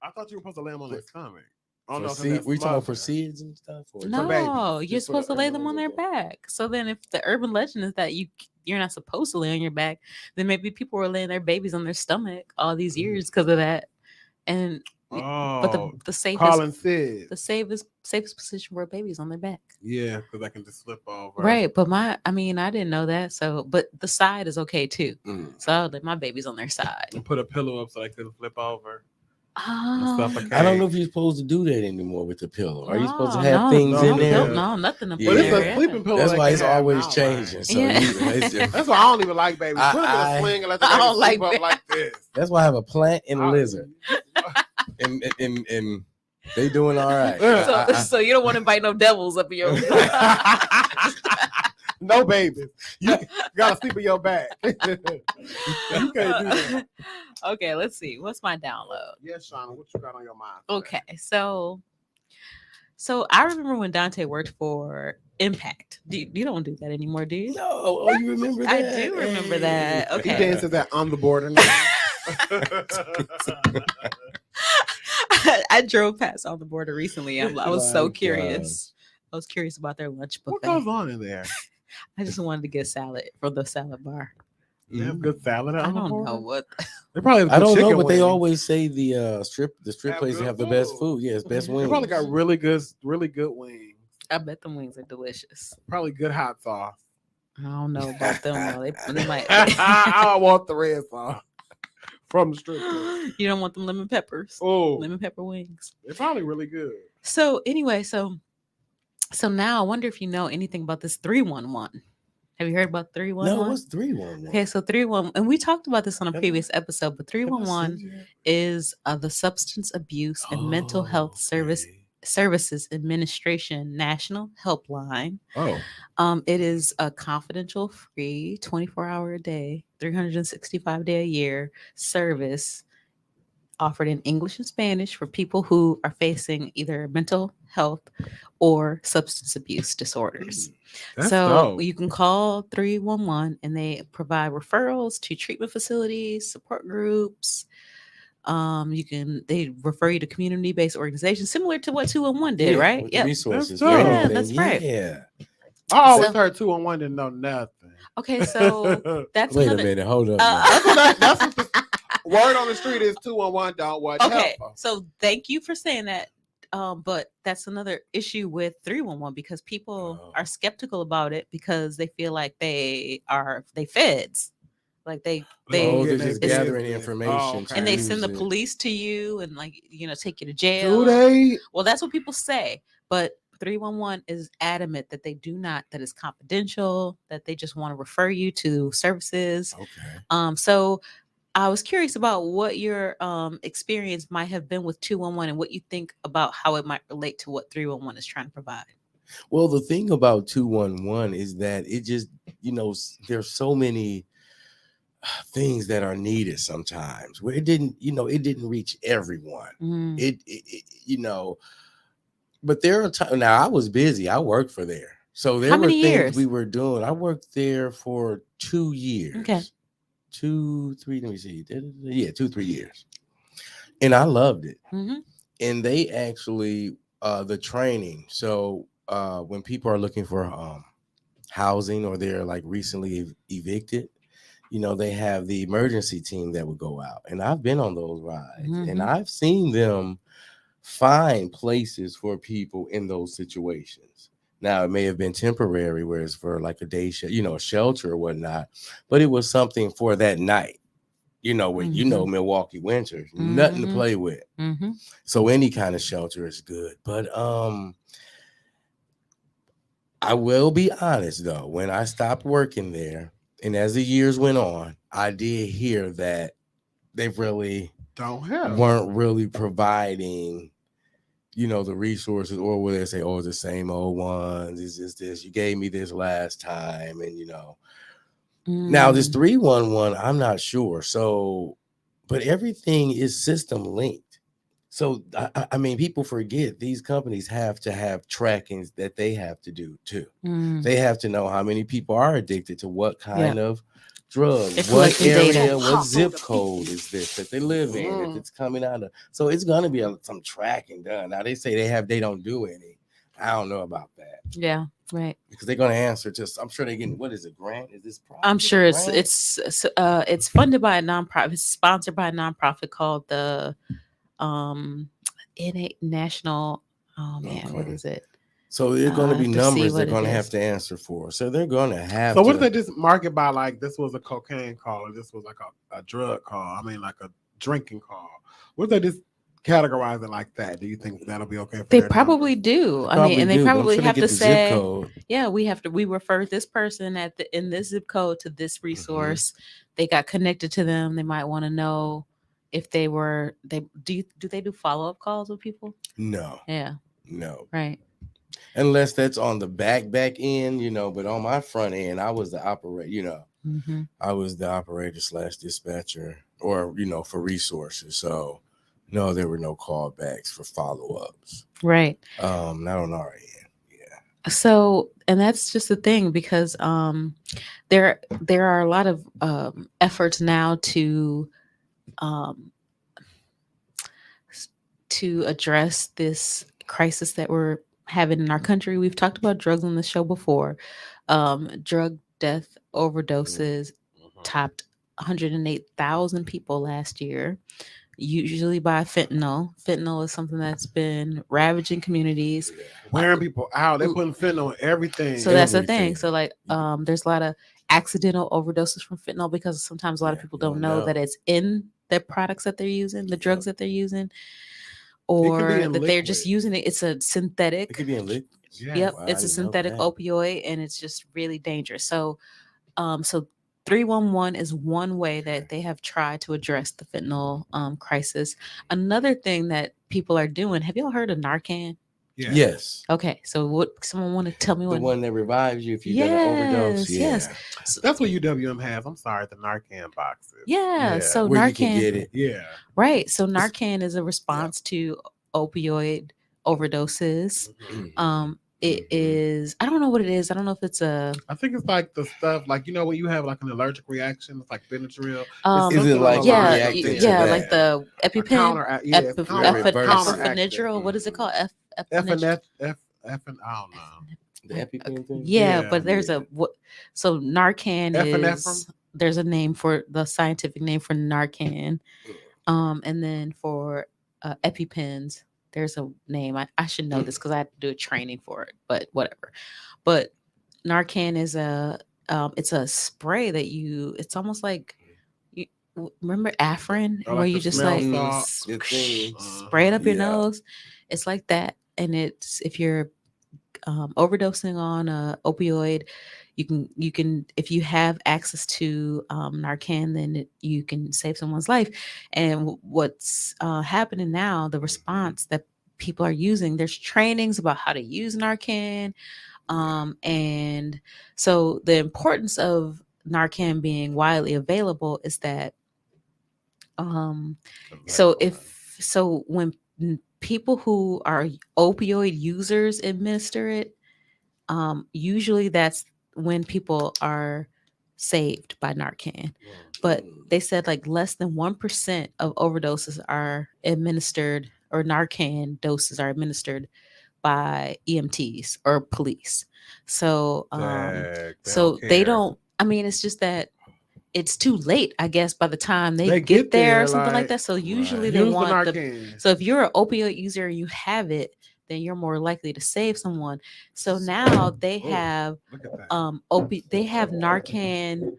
I thought you were supposed to lay them on their stomach. Oh For no, seed, we talking about for seeds and stuff? Or No, babies. you're Just for the supposed to lay urban them on their legend. back. So then, if the urban legend is that you're not supposed to lay on your back, then maybe people were laying their babies on their stomach all these years because of that. And Oh, but the safest Colin Sid. the safest position for a baby is on their back. Yeah, because I can just slip over. Right, but I didn't know that. So, but the side is okay too. Mm. So I would let my babies on their side. And put a pillow up so they couldn't flip over. Oh, I don't know if you're supposed to do that anymore with the pillow. Are you supposed to have no, things no, in there? No, nothing up Yeah. But in it's there. a sleeping pillow. That's they why can it's have always now, changing. right? So Yeah. it's just- That's why I don't even like babies. Put them in I- a sling and let the I baby don't sleep like up like this. that's why I have a plant and a I- lizard, and they doing all right. Yeah. So you don't want to invite no devils up in your No babies. You gotta sleep in your back. You can't do that. Okay, let's see. What's my download? Yes, Shauna, what you got on your mind? Okay, so I remember when Dante worked for Impact. You don't do that anymore, do you? No, oh, you remember that? I do remember that. He Okay. dances at on the border now. I drove past on the border recently. I was so My curious. I was curious about their lunch What buffet. goes on in there? I just wanted to get salad from the salad bar. They have good salad I on the don't border? know what. They probably have I good don't know, chicken but they wings. always say the strip Have places good have the best food. food. Yes, best They wings. They probably got really good wings. I bet the wings are delicious. Probably good hot sauce. I don't know about them though. They might. I don't want the red sauce from the strip club. You don't want them lemon peppers. Oh, Lemon pepper wings. they're probably really good. So anyway, so now I wonder if you know anything about this 311. Have you heard about 311? No, what's 311? Okay, so 311, and we talked about this on a previous episode, but 311 is the Substance Abuse and Mental Health Services Administration National Helpline. Oh, It is a confidential, free, 24-hour a day, 365-day a year service offered in English and Spanish for people who are facing either mental health or substance abuse disorders. that's So dope. you can call 311 and they provide referrals to treatment facilities, support groups. They refer you to community-based organizations similar to what 211 did, right? With the Yep. resources. That's and dope. Yeah, everything. that's right. Yeah. I always So- heard 211 didn't know nothing. Okay, so that's Wait another. a minute. Hold up. That's what the word on the street is 211 don't watch Okay, help. so thank you for saying that. But that's another issue with 311 because people Oh. are skeptical about it because they feel like they feds, like they Oh, they're get just their gathering business. information. Oh, okay. and they use send the it. police to you and take you to jail. Do they? Well, that's what people say, but 311 is adamant that they do not, that it's confidential, that they just want to refer you to services. Okay. So I was curious about what your experience might have been with 211 and what you think about how it might relate to what 311 is trying to provide. Well, the thing about 211 is that it just, there's so many things that are needed sometimes where it didn't reach everyone. Mm. It but there are times now I was busy. I worked for there. So How there were many things we years? were doing. I worked there for 2 Okay. years. 2, 3, let me see. Yeah, 2, 3 years. And I loved it. Mm-hmm. And they actually the training. So when people are looking for housing or they're like recently evicted, they have the emergency team that would go out. And I've been on those rides and Mm-hmm. I've seen them find places for people in those situations. Now it may have been temporary, where it's for like a day, a shelter or whatnot, but it was something for that night. Where Mm-hmm. Milwaukee winters, nothing to Mm-hmm. play with. Mm-hmm. So any kind of shelter is good. But I will be honest though, when I stopped working there, and as the years went on, I did hear that they really Don't have. weren't really providing the resources, or will they say, oh, it's the same old ones, it's just this, you gave me this last time, and now this Mm. 311, I'm not sure. So, but everything is system linked. So I mean, people forget these companies have to have trackings that they have to do too. Mm. They have to know how many people are addicted to what Yeah. kind of drug, They're what collecting data. area, what zip code is this that they live in, if it's coming out of. So it's gonna be some tracking done. Now they don't do any. I don't know about that Yeah. Right. because they're gonna answer to. I'm sure they're getting, what is it, grant? Is this private? I'm sure grant? it's funded by a nonprofit. It's sponsored by a nonprofit called the National. Oh man, what Okay. is it? So they're going to I be have to see numbers they're what it going to have is. to answer for. So they're going to have So to. what if they just market by like this was a cocaine call or this was like a drug call? I mean, like a drinking call. What if they just categorize it like that? Do you think that'll be okay for They their probably numbers? do. I mean, Probably and they do, but I'm probably sure they have get to the zip say, code. yeah, we referred this person in this zip code to this resource. They got connected to them. They might want to know if they do they do follow-up calls with people? No, Yeah, no. right. Unless that's on the back end, but on my front end, I was the operator, Mm-hmm. I was the operator / dispatcher, or, for resources. So no, there were no callbacks for follow-ups. Right. Not on our end. Yeah. So, and that's just the thing because there are a lot of efforts now um, to address this crisis that we're having in our country. We've talked about drugs on the show before. Drug death overdoses topped 108,000 people last year, usually by fentanyl. Fentanyl is something that's been ravaging communities. Wearing people out. They're putting fentanyl on everything. So that's the Everything. thing. So like there's a lot of accidental overdoses from fentanyl because sometimes a lot of people don't know that it's in the products that they're using, the drugs that they're using, or that they're just using it. It's a synthetic. It could be in liquid. Yep, Wow, it's a synthetic opioid, and it's just really dangerous. So, so 311 is one way that they have tried to address the fentanyl crisis. Another thing that people are doing. Have y'all heard of Narcan? Yeah. Yes. Okay, so what? Someone want to tell me The what? one that revives you if you've done an overdose. Yes. So, that's what UWM has. I'm sorry, the Narcan boxes. Yeah. So where Narcan, you can get it. Yeah. Right. So Narcan is a response to opioid overdoses. It is. I don't know what it is. I don't know if it's a. I think it's like the stuff like when you have like an allergic reaction, it's like Benadryl. Is it like like the EpiPen, epinephrine. What is it called? I don't know. The EpiPen thing? Yeah, but there's so Narcan is, there's a name for the scientific name for Narcan. And then for EpiPens, there's a name. I should know this because I had to do a training for it, but whatever. But Narcan is it's a spray that it's almost like, remember Afrin, where you just like spray it up your nose. It's like that. And it's, if you're overdosing on a opioid, you can if you have access to Narcan, then you can save someone's life. And what's happening now, the response that people are using. There's trainings about how to use Narcan. And so the importance of Narcan being widely available is that so when people who are opioid users administer it, usually that's when people are saved by Narcan. But they said like less than 1% of overdoses are administered, or Narcan doses are administered by EMTs or police. So they don't, I mean, it's just that it's too late, I guess, by the time they get there or something like that. So usually they want so if you're an opioid user and you have it, then you're more likely to save someone. So now they have they have Narcan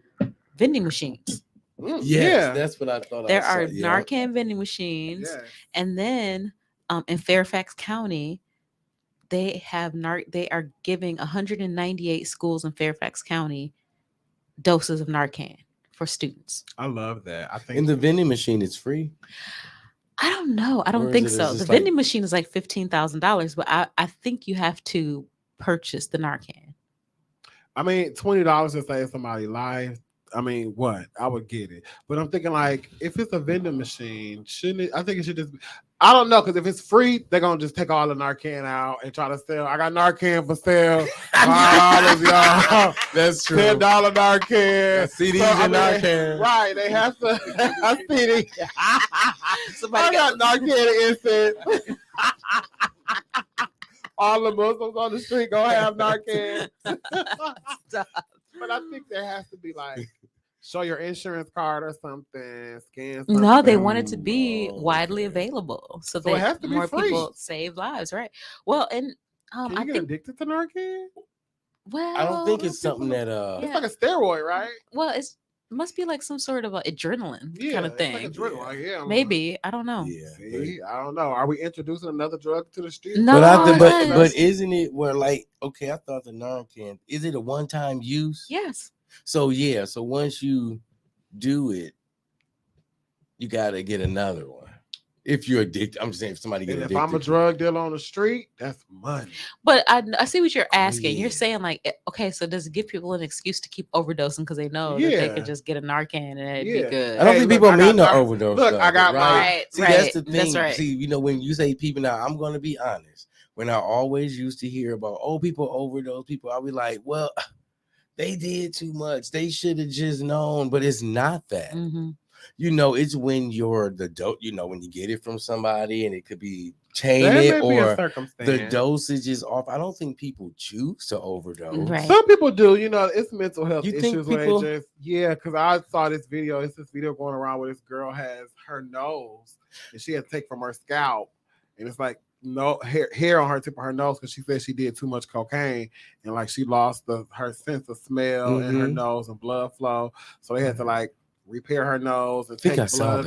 vending machines. Yes, that's what I thought. There are Narcan vending machines, and then in Fairfax County, they are giving 198 schools in Fairfax County doses of Narcan for students. I love that. I think in the vending machine, it's free. I don't know. I don't think so. The vending machine is like $15,000, but I think you have to purchase the Narcan. I mean, $20 to save somebody's life. I mean, what? I would get it. But I'm thinking like, if it's a vending machine, shouldn't it? I think it should just be, I don't know, because if it's free, they're going to just take all the Narcan out and try to sell. I got Narcan for sale. $5, y'all. That's true. $10 Narcan. CDs and Narcan. Right. They have to. I CD. I got Narcan incense. All the Muslims on the street going to have Narcan. But I think there has to be like, show your insurance card or something, scan something. No, they want it to be widely available, so it has to be more free. People save lives, right? Well, and Can you get addicted to Narcan? Well, I don't think it's something that it's like a steroid, right? Well, it must be like some sort of adrenaline kind of thing. It's like adrenaline. Maybe, I don't know. Yeah, see, I don't know. Are we introducing another drug to the street? No, but isn't it where like, okay, I thought the Narcan, is it a one-time use? Yes. So so once you do it, you gotta get another one. If you're addicted, I'm just saying, if somebody gets addicted. If I'm a drug dealer on the street, that's money. But I see what you're asking. You're saying like, okay, so does it give people an excuse to keep overdosing because they know that they could just get a Narcan and it'd be good? I don't think people mean to overdose. Look, I got right. See, that's the thing. That's right. See, when you say people, now I'm going to be honest. When I always used to hear about people overdose, I'll be like, well, they did too much. They should have just known. But it's not that. Mm-hmm. It's when you're the dope, when you get it from somebody and it could be tainted or the dosage is off. I don't think people choose to overdose. Right. Some people do, it's mental health issues. Because I saw this video. It's this video going around where this girl has her nose and she had to take from her scalp. And it's like no hair on her tip of her nose because she said she did too much cocaine and like she lost her sense of smell in her nose and blood flow. So they had to like repair her nose and take take stuff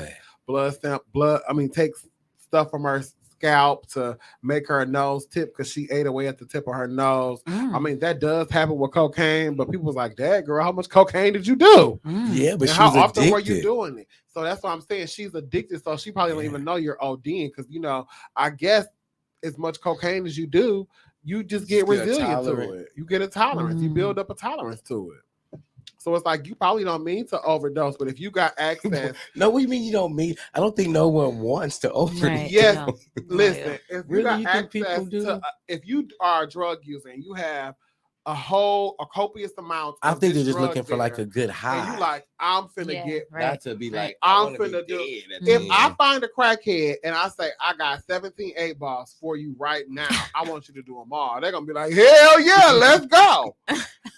from her scalp to make her nose tip because she ate away at the tip of her nose. I mean, that does happen with cocaine, but people was like, "Dad, girl, how much cocaine did you do?" Yeah, but how often were you doing it? So that's what I'm saying. She's addicted, so she probably don't even know you're ODing because I guess as much cocaine as you do, you just get resilient to it. You get a tolerance. You build up a tolerance to it. So it's like you probably don't mean to overdose, but if you got access, no, what do you mean you don't mean? I don't think no one wants to overdose. Right. Yes, listen. If you got access to, if you are a drug user and you have a copious amount, I think they're just looking for like a good high. And you like, I'm finna get not to be like, I'm finna do. If I find a crackhead and I say I got 17 8 balls for you right now, I want you to do them all. They're gonna be like, hell yeah, let's go.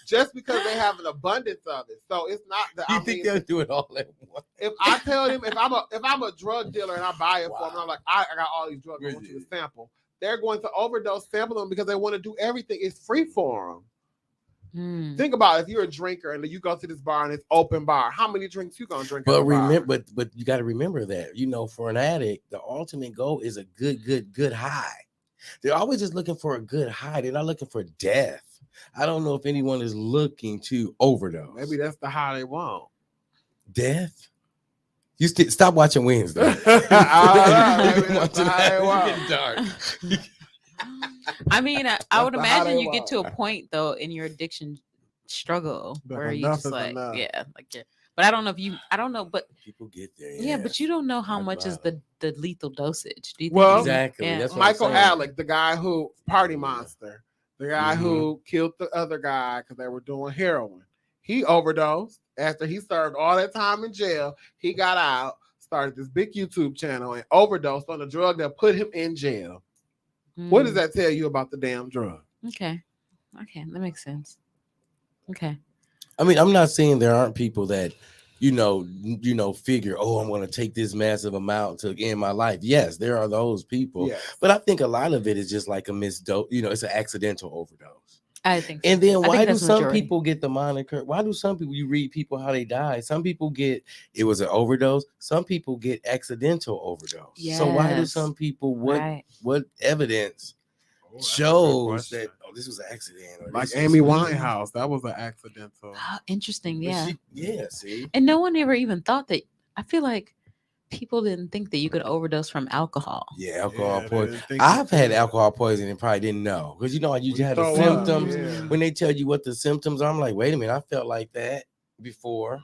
Just because they have an abundance of it, so it's not that. You think they'll do it all at once? If I tell them, if I'm a drug dealer and I buy it for them, I'm like, I got all these drugs. I want you to sample. They're going to overdose, sample them because they want to do everything. It's free for them. Think about it, if you're a drinker and you go to this bar and it's open bar, how many drinks you gonna drink? But remember, but you got to remember that for an addict, the ultimate goal is a good high. They're always just looking for a good high. They're not looking for death. I don't know if anyone is looking to overdose. Maybe that's the high they want. Death. You stop watching Wednesday. I You've don't been know, watching that's how that. it It's getting dark. I mean, I That's would the how imagine they you get to a are. point though in your addiction struggle But where you enough just is like, enough. yeah, like yeah. But I don't know if you, I don't know, but People get there. yeah, but you don't know how much is the lethal dosage. Do you think? Well, Exactly. Yeah. That's what Michael I'm saying. Alec, the guy who Party Yeah. Monster, the guy Mhm. who killed the other guy because they were doing heroin. He overdosed after he served all that time in jail. He got out, started this big YouTube channel, and overdosed on a drug that put him in jail. What does Mm, that tell you about the damn drug? Okay. Okay, that makes sense. Okay. I mean, I'm not saying there aren't people that, figure, oh, I'm going to take this massive amount to end my life. Yes, there are those people. Yes. But I think a lot of it is just like a misdose. It's an accidental overdose. I think so. And then I think why do that's the some majority. people get the moniker? Why do some people, you read people how they die? Some people get, it was an overdose. Some people get accidental overdose. So why do Yes. some people, Right. what evidence Oh, that's a good shows question. that, oh, this was an accident? Or Like this Amy was- Winehouse, that was an accidental. Oh, interesting. But Yeah. yeah, see? And no one ever even thought that. I feel like people didn't think that you could overdose from alcohol. Yeah, alcohol they poisoning. didn't think you I've had could. alcohol poisoning and probably didn't know because I usually had the throw up, symptoms. yeah. When they tell you what the symptoms are, I'm like, wait a minute, I felt like that before.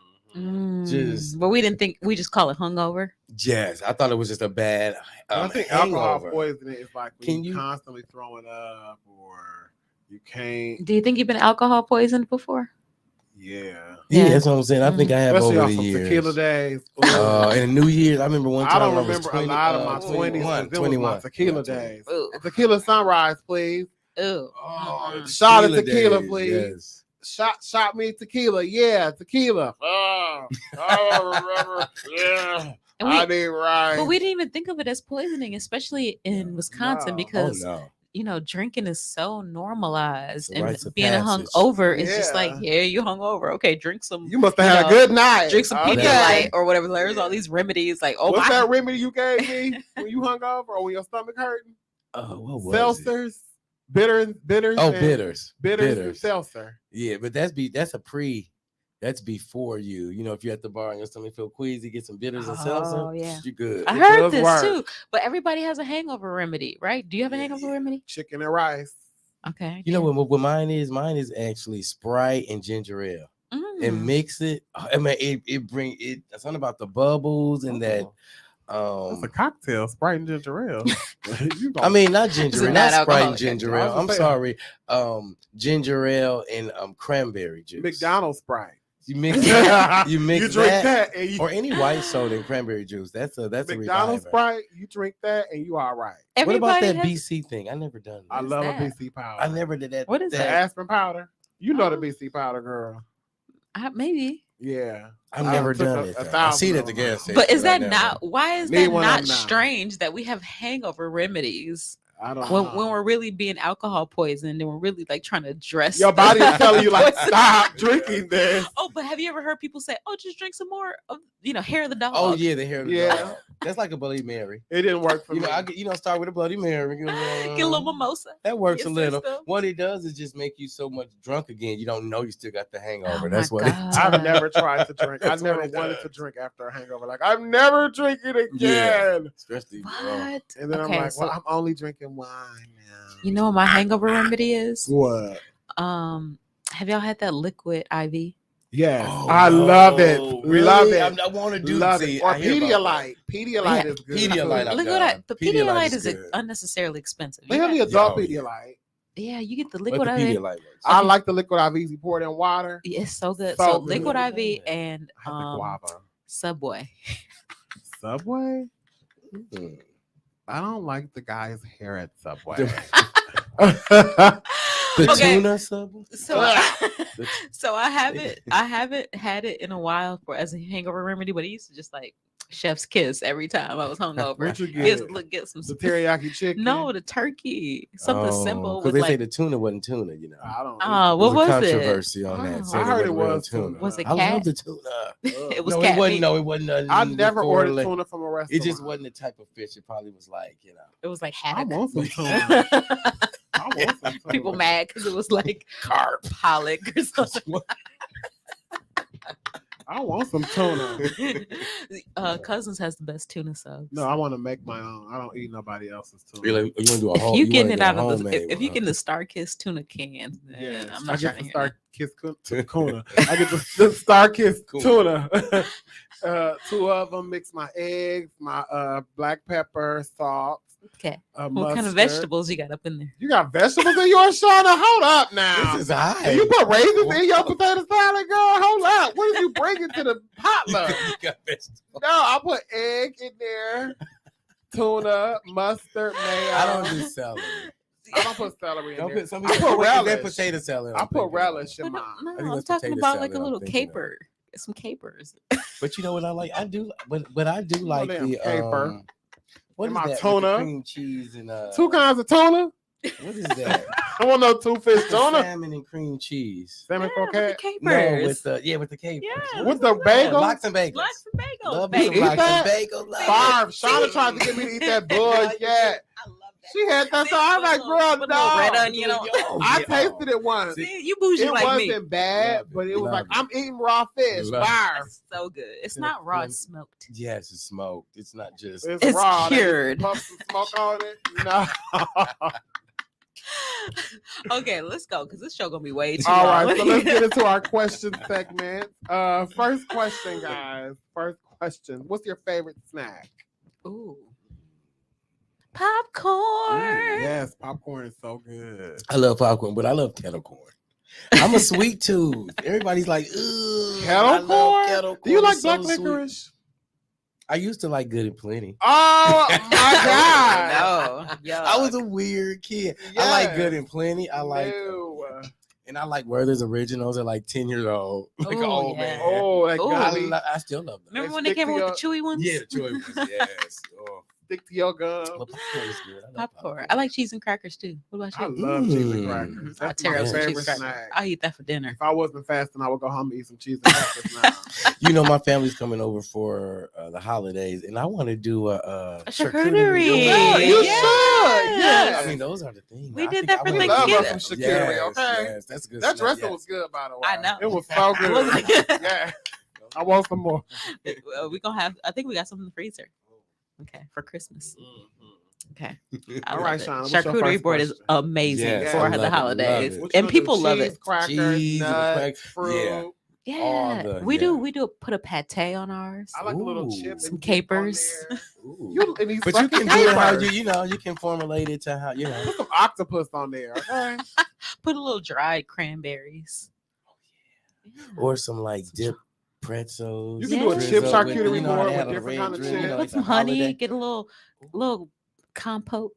Just- But we didn't think. We just call it hungover. Yes, I thought it was just a bad. I think alcohol hangover. poisoning is like when Can you you- constantly throwing up or you can't. Do you think you've been alcohol poisoned before? Yeah. Yeah, Yeah. that's what I'm saying. I think I have Especially over off the some years. tequila days. And New Year's, I remember one I time don't when remember I was 20, a lot of my 20s. 21, because them was my tequila Yeah, 20. days. Ooh. Tequila sunrise, please. Ooh. Oh, shot of tequila, days, please. yes. Shot me tequila. Yeah, tequila. Oh, I remember. Yeah. And we- I did right. But we didn't even think of it as poisoning, especially in No. Wisconsin, Oh because no. drinking is so normalized, It's a and rites of being passage. hungover is just like, Yeah. yeah, you hungover. Okay, drink some. You must have you had know, a good night. Drink some Okay. Pedialyte or whatever. There's all Yeah. these remedies, like, oh What's my. that remedy you gave me when you hung over or when your stomach hurting? What was it? Seltzers, bitters. Oh, and- bitters. bitters, and seltzer. Yeah, but that's before you. If you're at the bar and your stomach feel queasy, get some bitters and seltzer. Oh, yeah. You're good. I It heard does this work. too, but everybody has a hangover remedy, right? Do you have a Yeah, hangover yeah. remedy? Chicken and rice. Okay. You know what mine is? Mine is actually Sprite and ginger ale. And mix it. I mean, it bring it. Something about the bubbles and that. That's a cocktail, Sprite and ginger ale. You I gonna- mean, not It's ginger a ale, not Sprite and non-alcoholic ginger cocktail. I ale. was I'm gonna say- sorry. Ginger ale and cranberry juice. McDonald's Sprite. You mix that, you mix you drink that, that and you or any white soda and cranberry juice. That's a McDonald's reviver. Sprite. You drink that and you all right. What about Everybody that has- BC thing? I never done I that. love that? a BC powder. I never did that. What is The that? aspirin powder. You know the Oh. BC powder, girl. Maybe. Yeah. I've I never took done a it. though. I 1,000 see it of at the them. gas station. But is I that never- not? Why is Need that one of not them now. strange that we have hangover remedies I don't when know. we're really being alcohol poisoned and we're really like trying to dress Your body is telling you like poison. stop drinking this. Oh, but have you ever heard people say, "Oh, just drink some more of hair of the dog"? Oh yeah, the hair of the Yeah. dog. That's like a Bloody Mary. It didn't work for me. Start with a Bloody Mary. Get a little mimosa. That works Yes, a little. sister. What it does is just make you so much drunk again. You don't know you still got the hangover. Oh That's my what God. I've never tried to drink. I That's never what it wanted does. to drink after a hangover. Like I'm never drinking again. Yeah. Especially What? And then Okay, I'm like, so well, I'm only drinking wine now. you know what my hangover remedy is? What? Have y'all had that liquid IV? Yes, Oh, I love it. really? Love it. I want to do Love see, it. Or I hear about Pedialyte. Pedialyte is good. Pedialyte, I've Liquid, done. the Pedialyte Pedialyte is is good. unnecessarily expensive. They You have the got- adult Yeah, oh, yeah. Pedialyte. yeah, you get the But liquid the IV. Pedialyte works. I like the liquid IV. You pour it in water. It's so good. So So good. liquid Never IV done that. and I have the guava. Subway. Subway? Mm. I don't like the guy's hair at Subway. The Okay. tuna sub. So, so I haven't had it in a while as a hangover remedy, but I used to just like chef's kiss every time I was hungover. What you Get some The teriyaki chicken? no, the turkey, something simple Because with they say like the tuna wasn't tuna. I don't Oh, know. what There's a was it? controversy on that. Oh. saying I heard it wasn't real was tuna. Was it I cat? love the tuna. It was no, cat it wasn't. meat. No, it wasn't. I never ordered before, like, tuna from a restaurant. It just wasn't the type of fish. It probably was like, It was like I haddock. want some tuna. I want some tuna. People mad because it was like carp. pollock or something. I want some tuna. Cousins has the best tuna subs. No, I want to make my own. I don't eat nobody else's tuna. You want to do a If whole? you wanna getting it do a out of the, homemade if you one, getting the Star Kiss tuna cans, then Yes, I'm I not get trying the to hear Star Kiss tuna. I get the Star Kiss tuna. 2 of them. Mix my eggs, my black pepper, salt. Okay. What Mustard. kind of vegetables you got up in there? You got vegetables in yours, Shauna? Hold up now. This is high. Do you put raisins in your potato salad, girl? Hold up. What did you bring into the potluck? You got vegetables. No, I put egg in there, tuna, mustard, mayo. I don't do celery. I don't put celery in Don't there. put some I people put that relish. potato salad. I I'm put thinking relish of. in No, mine. think I'm that's talking potato about salad like a I'm little thinking of. caper. Some capers. But you know what I like? I do, but I do like damn the caper. what And is my that? With tuna. the cream cheese and 2 kinds of tuna. What is that? I want no 2 fish The tuna. salmon and cream cheese. Salmon Yeah, with the croquette. capers. No, with the capers. Yeah. With the bagel. Lox and bagels. Lox and bagels. Love baby. me some lox that? and bagels. Love Barb, it. Shauna tried to get me to eat that bullshit. I love that. She had that. So I was like, bro, Put a little red no. onion on. I tasted it once. See, you bougie It like wasn't me. bad, Love it. but it was Love like it. I'm eating raw fish. Love it. Barb. It's so good. It's not raw, it's smoked. Yes, it's smoked. It's not just. It's raw. They just cured. Pump some smoke on it. No. Okay, let's go because this show gonna be way too All long. right, so let's get into our question segment. First question, guys. First question. What's your favorite snack? Ooh. Popcorn. Yes, popcorn is so good. I love popcorn, but I love kettle corn. I'm a sweet tooth. Everybody's like, ooh, Kettle corn? Do you like It's black so sweet. licorice? I used to like Good and Plenty. Oh my god! No. Yo. I was a weird kid. I like Good and Plenty. I like, No. and I like Werther's Originals at like 10 years old, like an Ooh, old yeah. man. Oh, that Ooh. gummy. I still love them. Remember when Stick they came to out your- with the chewy ones? Yeah, the choice was yes. Oh, Stick to your gum. well, popcorn is good. I love Popcorn. I like cheese and crackers too. What about I you? love cheese and Mm. crackers. I That's tear my up some cheese favorite and crackers. snack. I'll eat that for dinner. If I wasn't fasting, I would go home and eat some cheese and crackers now. You know, my family's coming over for the holidays, and I want to do a charcuterie. You Yeah. should. You Yes. should. Yes. I mean, those are the things. We I did think that I for would Thanksgiving. love Love that. some charcuterie, Yes, okay? yes, that's good. That snack, dressing yes. was good, by the way. I know. It was so good. Wasn't it? Yeah. I want some more. We gonna have. I think we got something in the freezer. Okay, for Christmas. Okay. I All love right, it. Shauna, what's your Charcuterie first board is question? amazing Yes, for I the love it, holidays, love it. What you and gonna do? people love Cheese, it. Crackers, Cheese and nuts, crack- fruit. yeah. Yeah, the- we yeah. do. We do put a pate on ours. I like a little Ooh. chip and Some dip on capers. there. Ooh. You and these But you fucking can do it how capers. you know, you can formulate it to how, you know. Put some octopus on there, okay? Put a little dried cranberries. Yeah. Or some like dip pretzels. You can do a Yeah. chip drizzle charcuterie you know how board they with have a different red kind of drizzle, chips. you know, Put like some the honey. holiday. Get a little compote.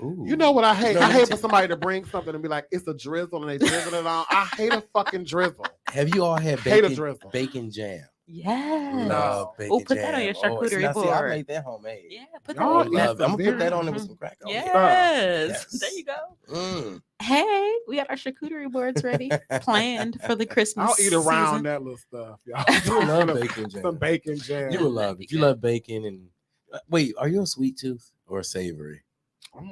Ooh. You know what I hate? No, I you hate ta- for somebody to bring something and be like, it's a drizzle, and they drizzle it on. I hate a fucking drizzle. Have you all had Hate a bacon, drizzle. bacon jam? Yes. Love No. bacon Put that on your jam. charcuterie now, see, I board. made that homemade. Yeah. Put Y'all that. eat On. Love it. I'm gonna put that on very- it with some crackers. Yes. Yes. There you go. Mm. Hey, we got our charcuterie boards ready, planned for the Christmas. I'll eat around season. that little stuff, y'all. You would love bacon jam. Some bacon jam. You would love it. If you love bacon and wait, are you a sweet tooth or a savory? I'm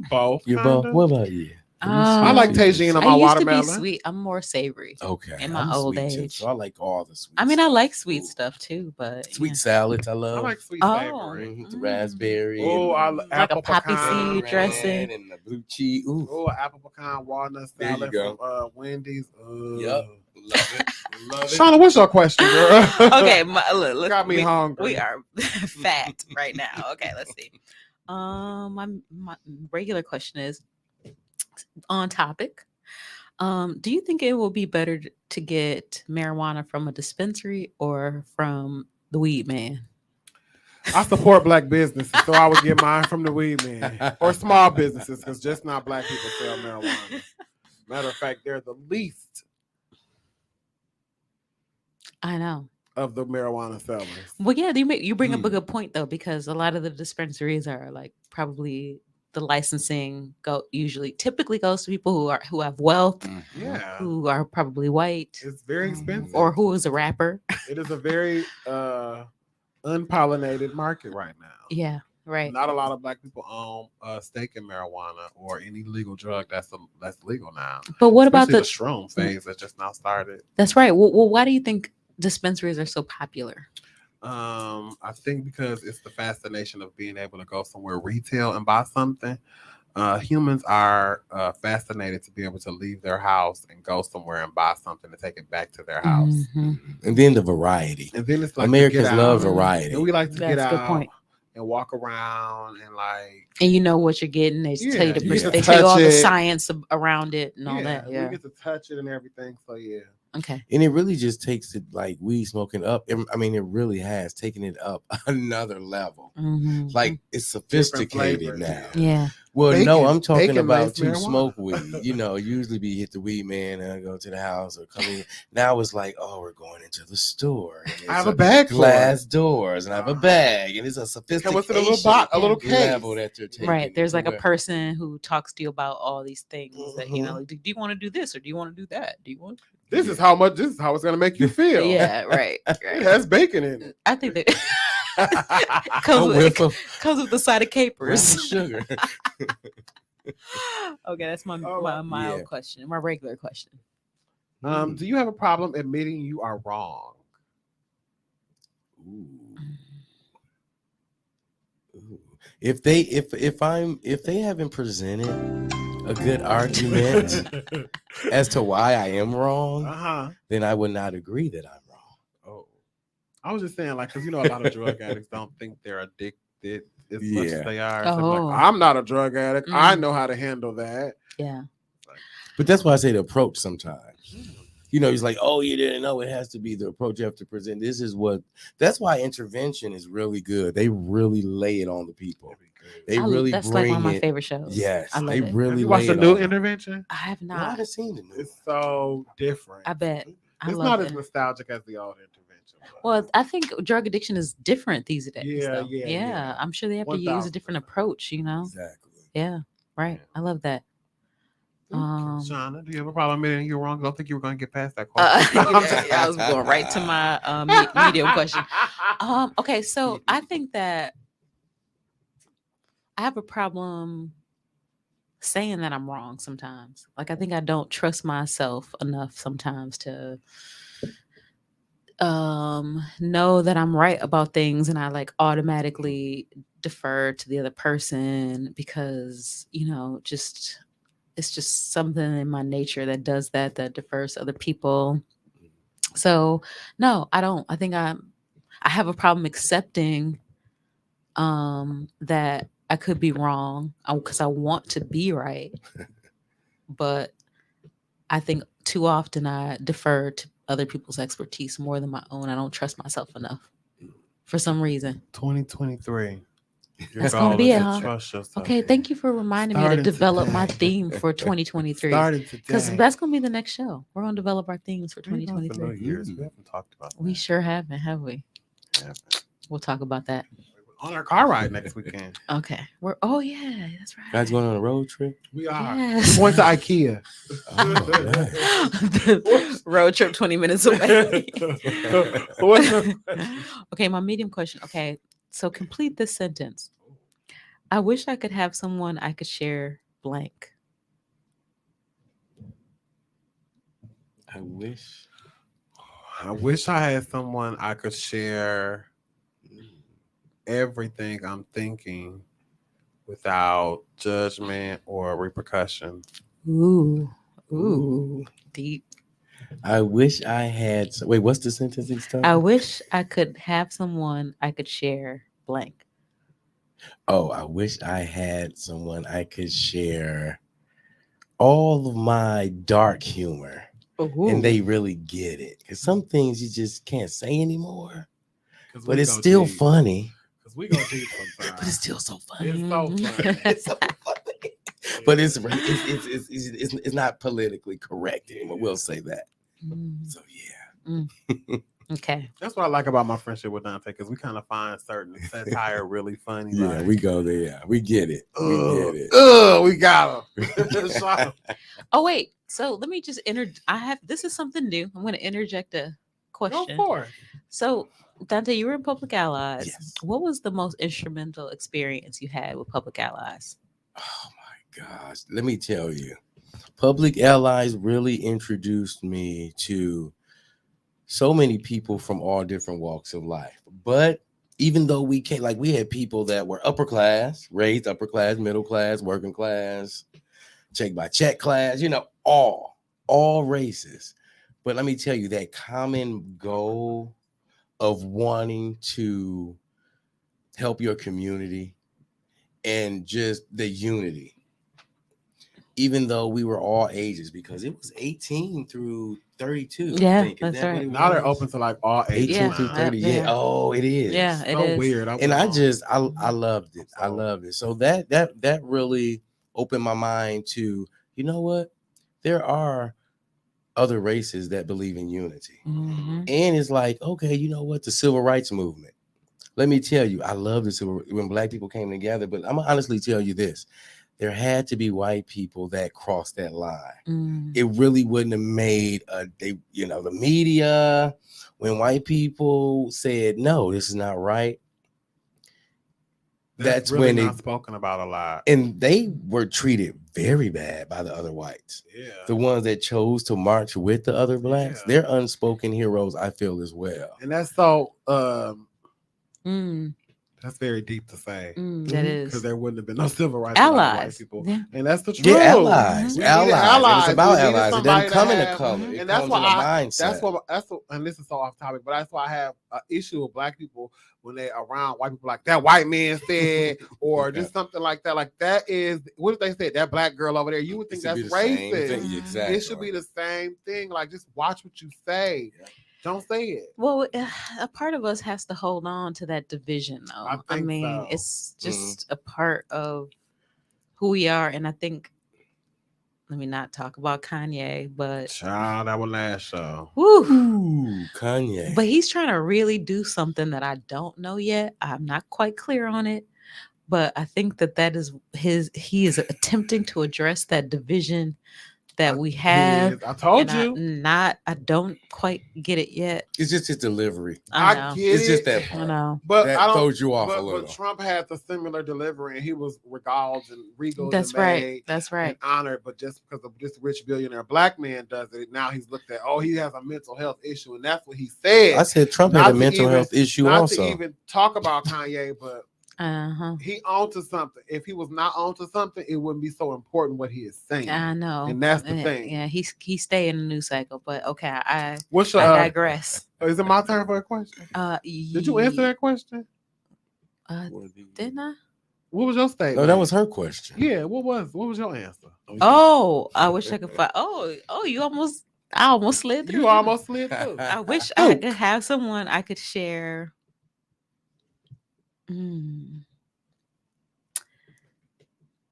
both. You're kinda. both. What about you? I like tagine on my I used watermelon. to be sweet. I'm more savory. Okay. In my I'm a old sweet tooth, age. so I like all the sweet. I mean, I stuff. like sweet Ooh. stuff too, but Sweet yeah. salads, I love. I like sweet Oh. savory. Mhm, the Mm. raspberry. Oh, and I Like a apple poppy pecan. seed dressing. and the blue cheese. Ooh. Oh, apple pecan walnut There you salad go. from Wendy's. Yep. Love it. Love it. Shauna, what's your question, girl? Okay, look, Got me hungry. We are fat right now. Okay, let's see. My regular question is on topic. Do you think it will be better to get marijuana from a dispensary or from the weed man? I support black businesses, so I would get mine from the weed man or small businesses because just not black people sell marijuana. Matter of fact, they're the least I know. of the marijuana sellers. Well, yeah, you bring up a Hmm. good point though, because a lot of the dispensaries are like probably the licensing typically goes to people who have wealth, Mhm. Yeah, who are probably white, it's very expensive. or who is a rapper. It is a very unpollinated market right now. Yeah, Right. Not a lot of black people own stake in marijuana or any legal drug that's legal now. But what about Especially the? the shroom phase that just now started? That's right. Well, why do you think dispensaries are so popular? I think because it's the fascination of being able to go somewhere retail and buy something. Humans are fascinated to be able to leave their house and go somewhere and buy something and take it back to their house. Mhm. And then the variety. And then it's like Americans love out. variety. and we like to get That's a good out point. and walk around and like And you know what you're getting. They tell you Yeah, you get to they tell you all touch the it. science around it and all that. we Yeah. get to touch it and everything. So yeah. Okay. And it really just takes it like weed smoking up. I mean, it really has taken it up another level. Mhm. Like it's sophisticated flavors. now. Yeah. Well, no, Bacon- I'm talking bacon about laced to marijuana. smoke weed. You know, usually be hit the weed man and I go to the house or come in. Now it's like, oh, we're going into the store. And I have it's a bag for glass doors and I have a Uh-huh. bag and it's a Come sophistication with a little case. level that they're taking. Right. There's it like to a where- person who talks to you about all these things that Mhm. like, do you want to do this or do you want to do that? Do you want? This is how it's going to make you feel. Yeah. Right. It Right. has bacon in it. I think that a comes whiff with, of comes with the side of brown capers. sugar. Okay, that's my All right. mild Yeah. question, my regular question. Do you have a problem admitting you are wrong? Ooh. Ooh. If they haven't presented a good argument as to why I am wrong, Uh-huh. then I would not agree that I'm wrong. Oh. I was just saying, like, because a lot of drug addicts don't think they're addicted as much as they are. So Oh. like, I'm not a drug addict. I Mm. know how to handle that. Yeah. But that's why I say the approach sometimes. You know, he's like, oh, you didn't know. It has to be the approach you have to present. That's why intervention is really good. They really lay it on the people. They really that's bring like one of my it. favorite shows. Yes, I love they it. really Have you lay watched the it new on. I intervention? have No, I not. haven't seen the new. It's so different. I bet. I It's love not it. as nostalgic as the old intervention. but- Well, I think drug addiction is different these days. Yeah, though. yeah. I'm sure they have to use a different 1000%. approach. Exactly. Yeah. Right. I love that. Shauna, do you have a problem admitting you're wrong? I don't think you were going to get past that Uh, question. I was going right to my medium question. Okay, so I think that I have a problem saying that I'm wrong sometimes. Like I think I don't trust myself enough sometimes to know that I'm right about things, and I like automatically defer to the other person because it's just something in my nature that does that defers to other people. So no, I don't. I think I have a problem accepting that I could be wrong because I want to be right. But I think too often I defer to other people's expertise more than my own. I don't trust myself enough for some reason. 2023. That's gonna be it, huh? Trust yourself. Okay, thank you for reminding me to Starting develop my today. theme for 2023. Starting today. Because that's gonna be the next show. We're gonna develop our themes for We've been for 2023. years. We haven't talked about that. We sure haven't, have we? Haven't. We'll talk about that. On our car ride next weekend. Okay. Oh yeah, that's right. Guys going on a road trip? We are. Yes. Going to IKEA. Oh, nice. The road trip 20 minutes away. What's the- Okay, my medium question. Okay, so complete this sentence. I wish I could have someone I could share blank. I wish. I wish I had someone I could share everything I'm thinking without judgment or repercussion. Ooh, deep. I wish I had. Wait, what's the sentence next time? I wish I could have someone I could share blank. Oh, I wish I had someone I could share all of my dark humor and they really get it. Because some things you just can't say anymore, but it's still funny. Because we go deep sometimes. But it's still so funny. It's so funny. It's so funny. But it's not politically correct anymore. We'll say that. So yeah. Okay. That's what I like about my friendship with Dante, because we kind of find certain satire really funny. Yeah, like, we go there. Yeah, we get it. We get it. We got him. Oh wait. So let me just this is something new. I'm going to interject a question. for it. So, Dante, you were in Public Allies. Yes. What was the most instrumental experience you had with Public Allies? Oh my gosh. Let me tell you. Public Allies really introduced me to so many people from all different walks of life. But even though we had people that were upper class, raised upper class, middle class, working class, check by check class, all races. But let me tell you, that common goal of wanting to help your community and just the unity, even though we were all ages, because it was 18 through 32. Yeah, I think. Is that's that what right. it Now they're was? open to like all ages. 18 Yeah, through 30. yeah. Yeah. Oh, it is. Yeah, it So is. weird. And I loved it. I loved it. So that really opened my mind to, you know what? There are other races that believe in unity. Mhm. And it's like, okay, you know what? The civil rights movement. Let me tell you, I love the civil when black people came together, but I'm gonna honestly tell you this. There had to be white people that crossed that line. Mm. It really wouldn't have made the media, when white people said, no, this is not right. That's really when not spoken about a lot. and they were treated very bad by the other whites. Yeah. The ones that chose to march with the other blacks, Yeah. they're unspoken heroes, I feel, as well. And that's so Mm. that's very deep to say. That Because is there wouldn't have been no civil rights without white allies. people. Yeah. And that's the truth. Yeah, allies. We Allies. needed And allies. it's about We needed allies. It somebody doesn't come to in a have- color. Mhm. It And that's comes why in a mindset. and this is so off topic, but that's why I have an issue with black people when they around white people like that white man said or just something like that. Like that is what if they said that black girl over there? You would think It should that's be the same racist. thing. Exactly. It should be the same thing. Like just watch what you say. Yeah. Don't say it. Well, a part of us has to hold on to that division, though. I think mean, so. it's just a part of who we are, and I think. Let me not talk about Kanye, but Child, that was last show. whew, Ooh, Kanye. but he's trying to really do something that I don't know yet. I'm not quite clear on it, but I think that is he is attempting to address that division that we have. I told and you. I don't quite get it yet. It's just his delivery. I I know. get It's just it. that I part. know. But That I don't, throws you off a but little. Trump had the similar delivery, and he was regaled and regal. That's and right. made That's and right. honored. But just because of this rich billionaire black man does it, now he's looked at. Oh, he has a mental health issue, and that's what he said. I said Trump Not had a to mental even- health issue Not also. to even talk about Kanye, but Uh-huh. he onto something. If he was not onto something, it wouldn't be so important what he is saying. I know. And that's the thing. Yeah, he's stay in the news cycle, but okay, I What's your? digress. Is it my turn for a question? Did you answer that question? Didn't I? What was your statement? No, that was her question. Yeah. What was your answer? Oh, I wish I could find. Oh, I almost slid through. You almost slid through. I wish I could have someone I could share.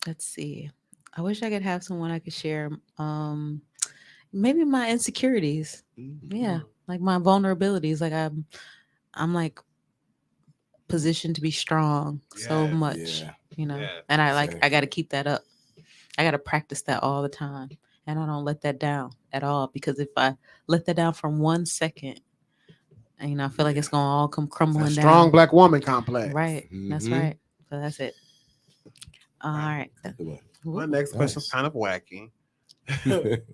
Let's see. I wish I could have someone I could share. Maybe my insecurities. Yeah, like my vulnerabilities. Like I'm like positioned to be strong so Yes, much, yeah. Yes, and I same. got to keep that up. I got to practice that all the time, and I don't let that down at all, because if I let that down for 1 second, and, I feel like it's gonna all come crumbling a down. strong black woman complex. Right. That's Mhm. right. So that's it. All right. My next question is Nice. kind of wacky.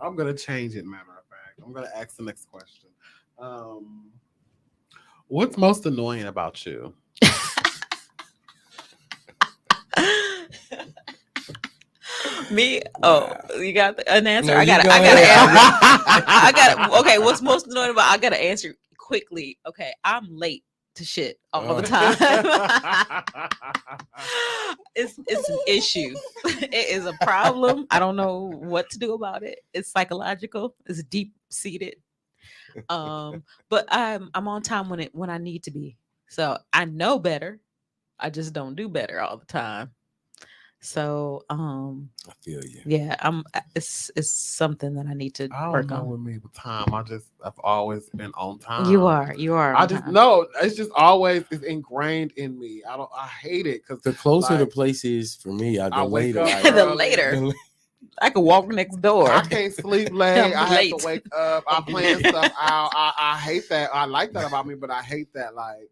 I'm gonna change it. Matter of fact, I'm gonna ask the next question. What's most annoying about you? Me? Oh, you got an answer? No, I got you to go answer. ahead. I got okay. What's most annoying about? I got to answer quickly. Okay, I'm late to shit all the time. it's an issue. It is a problem. I don't know what to do about it. It's psychological. It's deep seated. But I'm on time when I need to be. So I know better. I just don't do better all the time. So I feel you. yeah, it's something that I need to I work don't know on. with me with time. I've always been on time. You are I on just time. know it's just always it's ingrained in me. I hate it because The closer the Like, place is for me, the I wake later. up I The early. later. I could walk next door. I can't sleep late. I'm I late. have to wake up. I'm playing stuff out. I hate that. I like that about me, but I hate that. Like,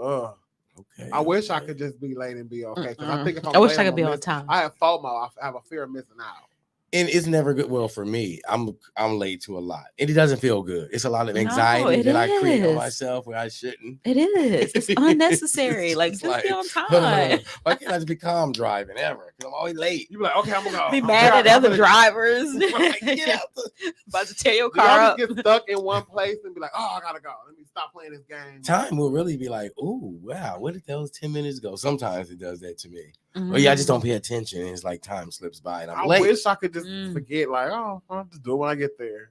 ugh. Okay. I wish I could just be late and be okay. Because I think if I'm I wish late, I I'm could be gonna on miss- time. I have FOMO. I have a fear of missing out. And it's never good. Well, for me, I'm late to a lot. And it doesn't feel good. It's a lot of anxiety it that I create on is. myself where I shouldn't. It is. It's unnecessary. It's Like, just just be like, on time. Why can't I just be calm driving ever? Because I'm always late. You be like, okay, I'm gonna go. Be I'm mad at sorry, I'm other gonna- drivers. Like, get out the- About to tear your Do y'all car just up. get stuck in one place and be like, oh, I gotta go. Let me stop playing this game. Time will really be like, oh, wow, where did those 10 minutes go? Sometimes it does that to me. Or yeah, I just don't pay attention. And it's like time slips by and I'm I late. wish I could just Mm. forget, like, oh, I'll just do it when I get there.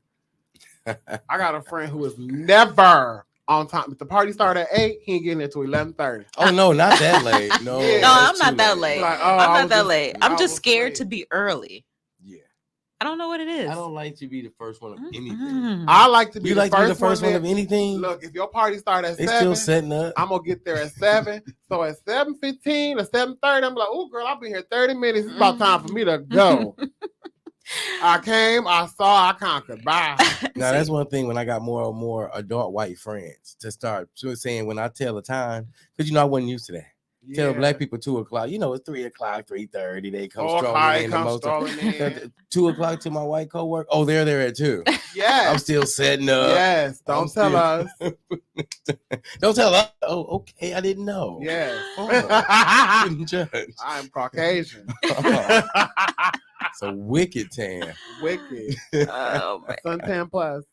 I got a friend who is never on time. If the party started at 8, he ain't getting there till 11:30. Oh, no, not that late. No, Yeah. No, I'm that's not too that late. Like, oh, I'm I not was that just- late. I I'm just was scared late. to be early. Yeah. I don't know what it is. I don't like to be the first one of anything. Mm. I like to be You the like to be the first first one that- of anything? Look, if your party start at They 7, still setting up. I'm gonna get there at 7. So at 7:15 or 7:30, I'm like, oh girl, I'll be here 30 minutes. It's about time for me to go. I came, I saw, I conquered. Bye. Now that's one thing when I got more and more adult white friends to start saying when I tell the time, because I wasn't used to that. Tell black people 2:00. It's 3:00, 3:30. They come strolling in the most. 2:00 to my white coworker. Oh, they're there at 2. I'm Yes. still setting up. Yes. Don't I'm tell still- us. Don't tell us. Oh, okay. I didn't know. Yes. I couldn't judge. I'm Caucasian. It's a wicked tan. Wicked. Oh, man. Suntan plus.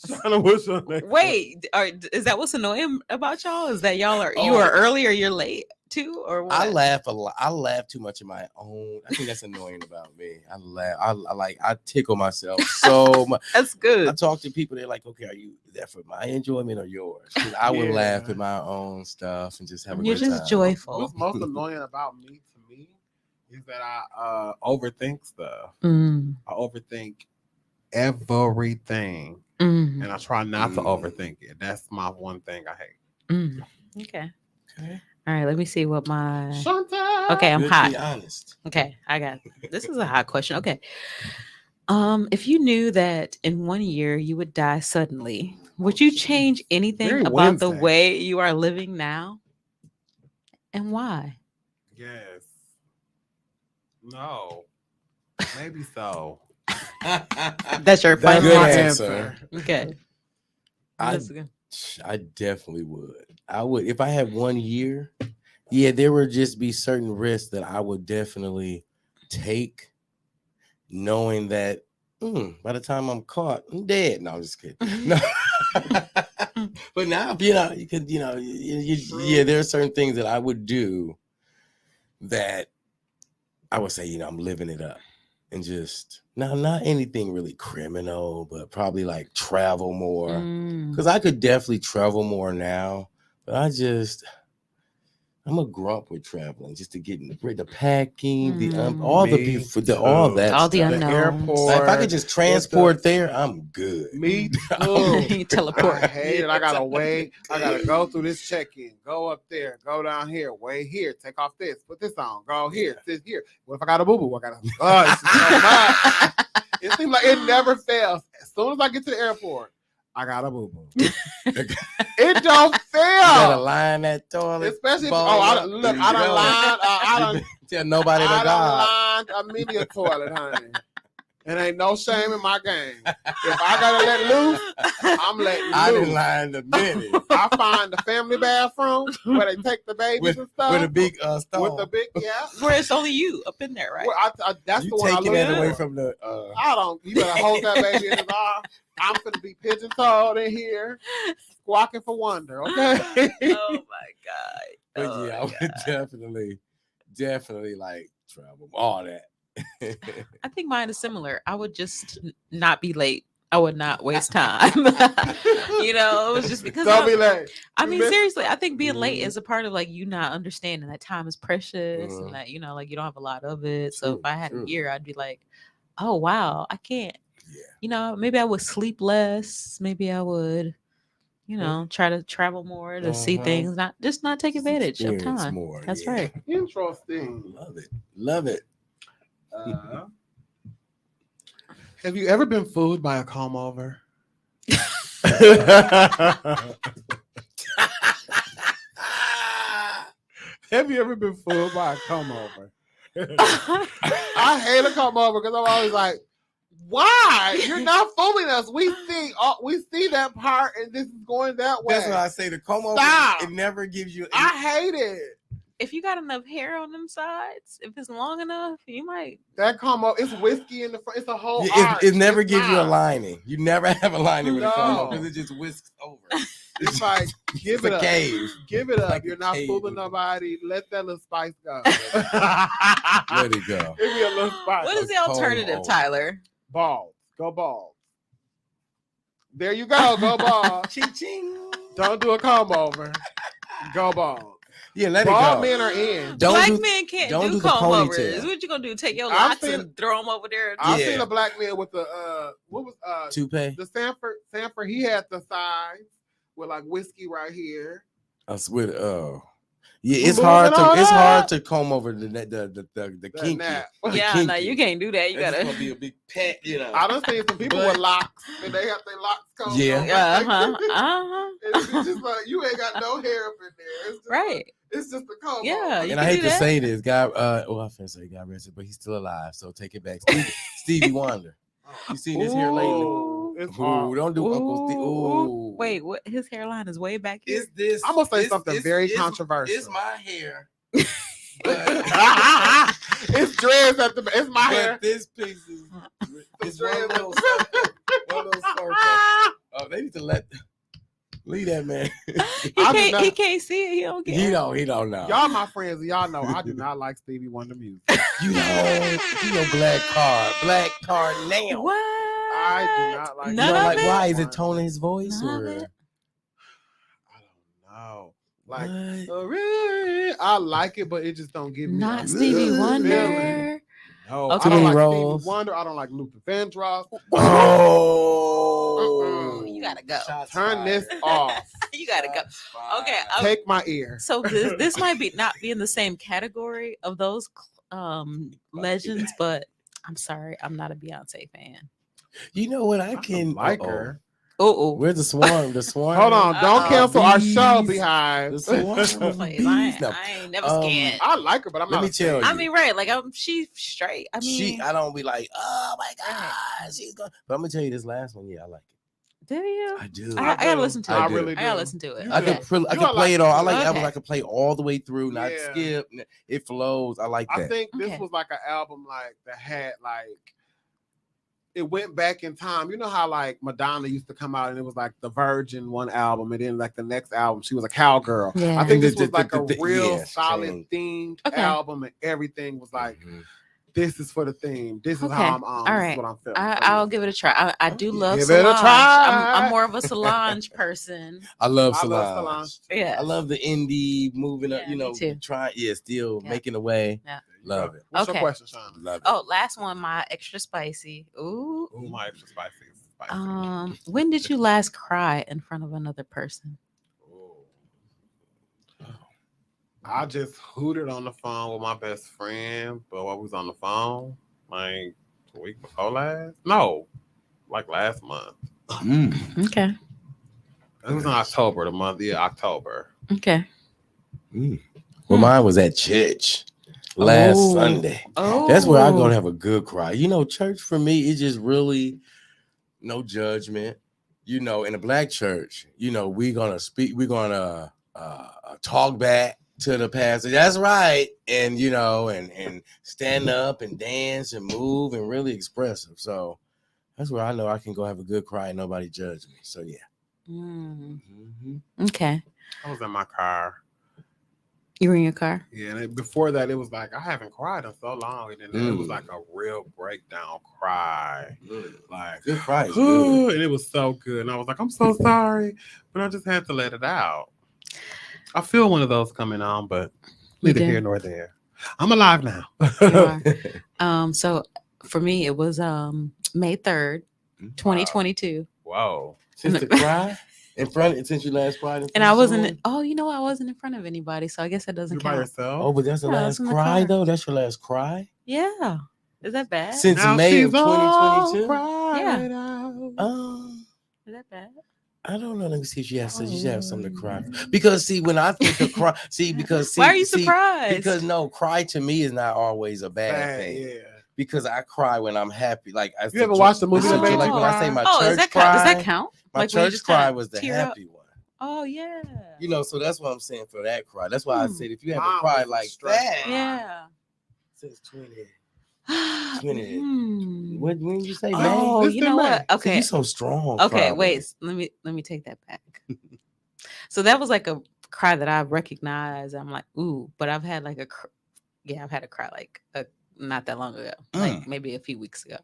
Shauna, what's your name? Wait, is that what's annoying about y'all? Is that y'all are you Oh. are early or you're late too, or what? I laugh a lot. I laugh too much in my own. I think that's annoying about me. I laugh. I tickle myself so much. That's I good. talk to people. They're like, "Okay, are you there for my enjoyment or yours?" 'Cause I would Yeah. laugh at my own stuff and just have a You're good just time. joyful. What's most annoying about me to me is that I overthink stuff. Mm, I overthink everything. mm, And I try not to Mm. overthink it. That's my one thing I hate. mm. Okay. Okay. All right. Let me see what my. Shanta. Okay, I'm Good, hot. Be honest. Okay, I got this is a hot question. Okay. If you knew that in 1 year you would die suddenly, would you change anything Very about the Wednesday. way you are living now? And why? Yes. No. Maybe so. That's your That's final good my answer. answer. Okay. I That's good. I definitely would. I would if I had 1 year. Yeah, there would just be certain risks that I would definitely take, knowing that by the time I'm caught, I'm dead. No, I'm just kidding. No. But now, you could, yeah, there are certain things that I would do that I would say, I'm living it up. And just not anything really criminal, but probably like travel more. Mm. Because I could definitely travel more now, but I'm a grump with traveling, just to get in the packing, all the Me beautiful, all too. that All the stuff. The unknowns. airport. Like, if I could just transport there, I'm good. Me too. You teleport. I hate it. I gotta wait. I gotta go through this check-in. Go up there. Go down here. Wait here. Take off this. Put this on. Go here. Sit here. What if I got a boo-boo? I gotta. Oh, it's just so much. It seems like it never fails. As soon as I get to the airport, I got a boo-boo. It don't You gotta fail. line that toilet. Especially if, bowl I up. done lined. I done Tell nobody to God. lined a media toilet, honey. It ain't no shame in my game. If I gotta let loose, I'm letting I didn't loose. line the minute I find the family bathroom where they take the babies and stuff. with a big stone. with the big, yeah. Where it's only you up in there, right? Well, that's You the one I taking look that for. away from the. I don't. You better hold that baby in his arm. I'm gonna be pigeon-toed in here, squawking for wonder. Okay. Oh my god. But Oh yeah, I my would definitely like travel all that. I think mine is similar. I would just not be late. I would not waste time. It was just because Don't be late. I You mean, miss- seriously, I think being late Mhm. is a part of like you not understanding that time is precious Mhm. and that like you don't have a lot of it. So True, if I had true. a year, I'd be like, oh wow, I can't. Yeah. Maybe I would sleep less. Maybe I would, try to travel more to see Uh-huh. things, not take advantage of Experience time. more, That's yeah. right. Interesting. Love it. Uh, Have you ever been fooled by a comb over? Have you ever been fooled by a comb over? I hate a comb over because I'm always like, why? You're not fooling us. We see that part, and this is going that way. That's what I say. The comb over, Stop. it never gives you. I hate it. If you got enough hair on them sides, if it's long enough, you might. That comb over, it's whiskey in the front. It's a whole Yeah, arch. it never It's gives you a not. lining. You never have a lining with a comb No. over because it just whisks over. It's like, give It's it a up. cave. Give it up. Like You're a not cave. fooling nobody. Let that little spice go. Let it go. Give me a little spice. What is the A comb alternative, over. Tyler? Balls. Go balls. There you go. Go balls. Ching ching. Don't do a comb over. Go balls. Yeah, let it Bald go. men are in. Don't Black do- men can't don't do do the comb overs. ponytail. What you gonna do? Take your I've locks seen- and throw them over there? I've Yeah. seen a black man with the what was Toupee. the Sanford. He had the sides with like whiskey right here. I swear. Yeah, it's Moving hard on to up. comb over the That kinky. nap. Yeah, no, kinky. you can't do that. You It's gotta. gonna be a big pet, you know. I done seen some people But- with locks and they have their locks combed Yeah. over. Yeah, It's just like you ain't got no hair up in there. It's just Right. It's just a comb. Yeah, over. you And I can hate do to that. say this, God. I finna say God rest it, but he's still alive, so take it back. Stevie Wonder. You seen his hair lately? Ooh. It's Ooh, hard. don't do Uncle Steve. Ooh. Wait, what? His hairline is way back here. Is this? I'm gonna say it's- something it's- very it's- controversial. It's my hair. It's dreads at the. It's my hair. But this piece is it's dreads. one little circle. One little circle. Oh, they need to leave that man. He can't see it. He don't get he it. don't know. Y'all my friends, and y'all know I do not like Stevie Wonder music. You know black card now. What? I do not like. You None know, of like it? why is it tone of his voice None of or it? I don't know. Like what? I like it, but it just don't give me Not a Stevie good Wonder. feeling. No, Okay. I don't like Rolls. Stevie Wonder. I don't like Luther Vandross. Oh, You gotta go. Shots Turn this fired. off. You gotta go. Shots fired. Okay, Take my ear. So this might be not be in the same category of those legends, but I'm sorry, I'm not a Beyonce fan. You know what? I I can like uh-oh. her. Oh, Where's the swarm? The swarm. Hold on, don't Uh-oh. cancel our Bees. show, Beehive. The swarm. please, No. I ain't never Um, scared. I like her, but I'm Let not. me a tell fan. I mean, right? Like she's straight. I mean, I don't be like, oh my god, she's going. But I'm gonna tell you this last one. Yeah, I like it. do you? I do. I gotta do. listen to I it. do. really I gotta do. listen to it. You I do. could Okay. I You could are play it all. I like Okay. albums I could play all the way through, not Yeah. skip. It flows. I like I that. think this Okay. was like an album like that had like it went back in time. You know how like Madonna used to come out and it was like the Virgin one album, and then like the next album she was a cowgirl. Yeah. I think And this the- was like a the- real yes, solid change. themed Okay. album, and everything was like, Mhm. this is for the theme. This is Okay. how I'm on. All This right. is what I'm feeling. I'll give it a try. I do love Give it a Solange. try. I'm more of a Solange person. I love I Solange. love Solange. Yeah. I love the indie moving up. Yeah, You me know, too. trying. Yeah, still Yeah. making a way. Yeah. Love it. What's Okay. your question, Sean? Love it. Oh, last one, my extra spicy. Ooh. Ooh, my extra spicy. Is spicy. When did you last cry in front of another person? I just hooted on the phone with my best friend, but while we was on the phone, like the week before last? No, like last month. Mm. Okay. It was in October, the month, October. Okay. Mm. Well, mine was at church last Oh. Sunday. Oh, That's where I go to have a good cry. You know, church for me is just really no judgment. You know, in a black church, you know, we're gonna speak, we're gonna talk back to the pastor. That's right, and you know, and stand up and dance and move and really expressive. So that's where I know I can go have a good cry and nobody judge me. So yeah. Mm, Mhm. okay. I was in my car. You were in your car? Yeah, and before that, it was like I haven't cried in so long, and then it was like a real breakdown cry, like Good cry is good. and it was so good, and I was like, I'm so sorry, but I just had to let it out. I feel one of those coming on, but neither do? here nor there. I'm alive now. You are. So for me, it was May 3rd, Mm-hmm. 2022. Whoa. Since the cry in front, since you last cried, in front And I of wasn't, someone? oh, you know, I wasn't in front of anybody. So I guess that doesn't You by count. yourself? Oh, but that's the Yeah, I last was in the cry car. though. That's your last cry. Yeah. Is that bad? Since Now May of she's all 2022. cried out. Is that bad? I don't know. Let me see if she has something to cry for. Because see, when I think of cry, Why are you surprised? Because no, cry to me is not always a bad Sad, thing. yeah. Because I cry when I'm happy. Like You ever watched the movie that made you like when I say cry? my does church that cry? count? Does that count? My Like when you church just cry kinda was the tear up? happy one. Oh yeah. You know, so that's what I'm saying for that cry. That's why I said if you ever Mine cried was a like stress that cry. Yeah. since 20. Hmm. When did you say May? Oh, This you in know what? May. So Okay. you so strong. Okay, probably. wait. Let me take that back. So that was like a cry that I recognize. I'm like, ooh, but I've had like I've had a cry like not that long ago, like maybe a few weeks ago.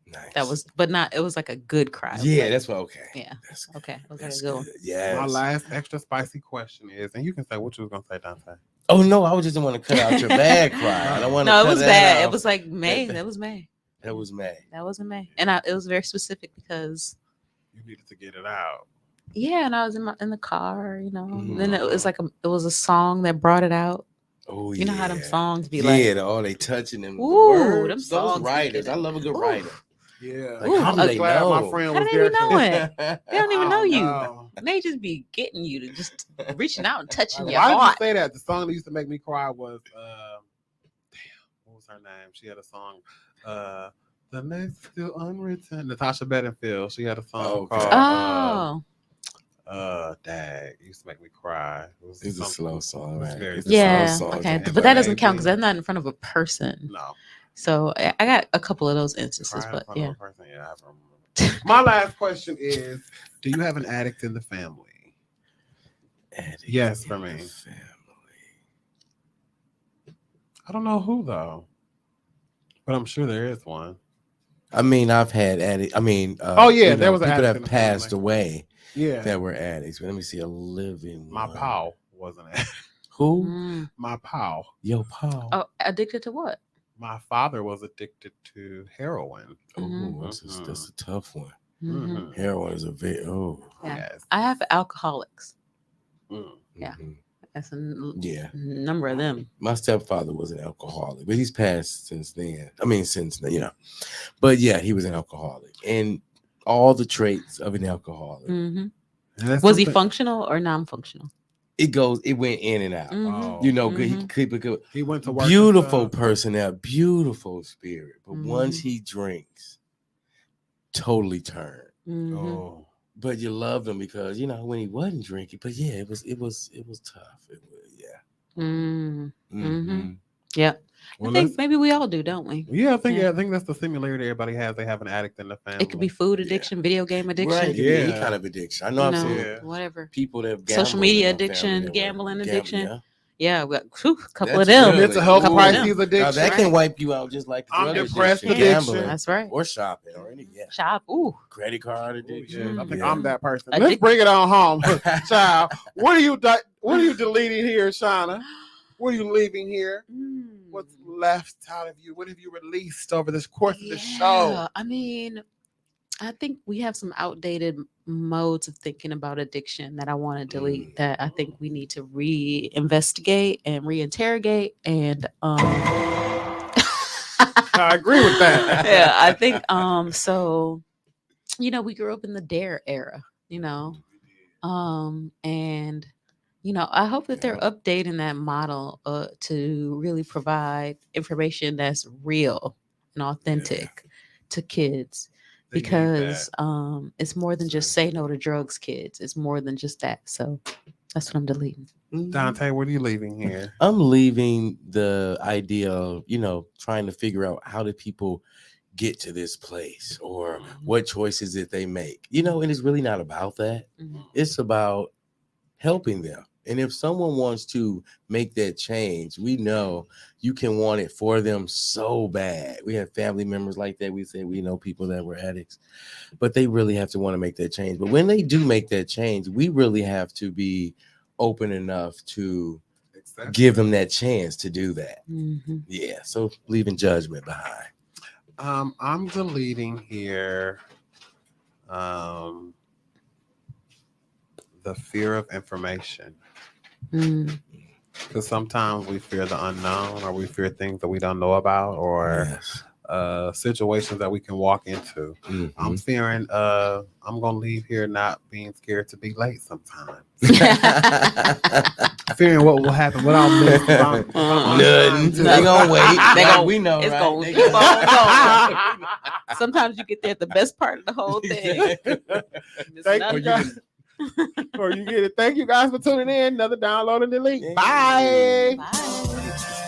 Nice. That was, but not. It was like a good cry. Yeah, like, that's what. Okay. Yeah. That's good. Okay. It was like That's a good one. good. Yes. My last extra spicy question is, and you can say what you was gonna say, Dante. Oh no, I just didn't want to cut out your bad cry. I don't want to. No, it cut was that bad. out. It was like May. That was May. That was May. That was in May, and it was very specific because You needed to get it out. yeah, and I was in the car, you know. And then it was like it was a song that brought it out. Oh yeah. You know how them songs be yeah, like, they touching them. Ooh, The words, them those songs be writers. getting- I love a good Ooh. writer. Yeah. Like, how do I'm they glad know? my friend How was do there. they know it? They don't even I know don't you. know. They just be getting you to just reaching out and touching Like, your why did you heart. say that? The song that used to make me cry was what was her name? She had a song. The next still unwritten. Natasha Bedingfield. She had a song Okay. called Oh, Dag. It used to make me cry. It was It's a something- slow song, it was right? very It's a slow yeah. song. Okay, And but that doesn't count baby- because that's not in front of a person. No. So I got a couple of those instances, Crying in but front of yeah. a person, yeah, I remember. My last question is: do you have an addict in the family? Addict Yes, in for the me. family. I don't know who though, but I'm sure there is one. I mean, I've had addict. I mean, Oh, yeah, there was an people addict that in have the passed family. away Yeah, that were addicts. But let me see a living my one. pal wasn't it? Who? Mm. My pal. Yo, Paul. Oh, addicted to what? My father was addicted to heroin. Mhm. That's a tough one. Mhm. Mhm. Heroin is a very Yeah. Yes. I have alcoholics. Mm. Yeah. mhm. That's a Yeah. number of them. My stepfather was an alcoholic, but he's passed since then. I mean, but yeah, he was an alcoholic, and all the traits of an alcoholic. Hmm. And that's Was he something- functional or non-functional? It went in and out. Mhm. Oh, You know, good. He Mhm. keep a good, he went to work. and beautiful stuff. personnel, beautiful spirit. But once Mhm. he drinks, totally turned. Mhm. Oh, But you loved him because when he wasn't drinking. But yeah, it was tough. It was Mm. Mhm. Yeah. well, I think let's- maybe we all do, don't we? yeah, I think Yeah. I think that's the similarity everybody has. They have an addict in the family. It could be food Yeah. addiction, video game Right, it addiction, could be any Yeah. kind of addiction. I you know I've know, seen Yeah. whatever. people that have Social gambled media in their addiction, family that were gambling addiction. Yeah. Yeah, we got a couple That's of them. good. Mental health Couple of them. crises Now addiction. that can Right. wipe you out just like the I'm drug depressed addiction, addiction. gambling, That's right. or shopping, or any Shop. Ooh. credit card Oh, addiction. yes, I think Yeah. I'm that person. Addict- Let's bring it on home, child. What are you deleting here, Shauna? What are you leaving here? What's left out of you? What have you released over this course of the show? Yeah, I mean, I think we have some outdated modes of thinking about addiction that I want to delete. That I think we need to reinvestigate and reinterrogate. And I agree with that. yeah, I think so. We grew up in the Dare era. And I hope that they're updating that model to really provide information that's real and authentic to kids. They need Because that. it's more than just say no to drugs, kids. It's more than just that. So that's what I'm deleting. Dante, what are you leaving here? I'm leaving the idea of trying to figure out how do people get to this place or what choices that they make. And it's really not about that. Mhm. It's about helping them. And if someone wants to make that change, we know you can want it for them so bad. We have family members like that. We say we know people that were addicts, but they really have to want to make that change. But when they do make that change, we really have to be open enough to give them that chance to do that. Mhm. Yeah. So leaving judgment behind. I'm deleting here the fear of information. Mm. Because sometimes we fear the unknown or we fear things that we don't know about or Yes. situations that we can walk into. I'm fearing I'm gonna leave here not being scared to be late sometimes. Fearing what will happen, what I'll miss. If I'm on time Nothing. too. They gonna wait. They Like gonna- we know, it's right? gonna They keep on gonna- Sometimes you get there at the best part of the whole thing. Exactly. Miss Thank nothing. you guys. Or you get it. Thank you guys for tuning in. Another download and delete. Yeah. Bye. Bye.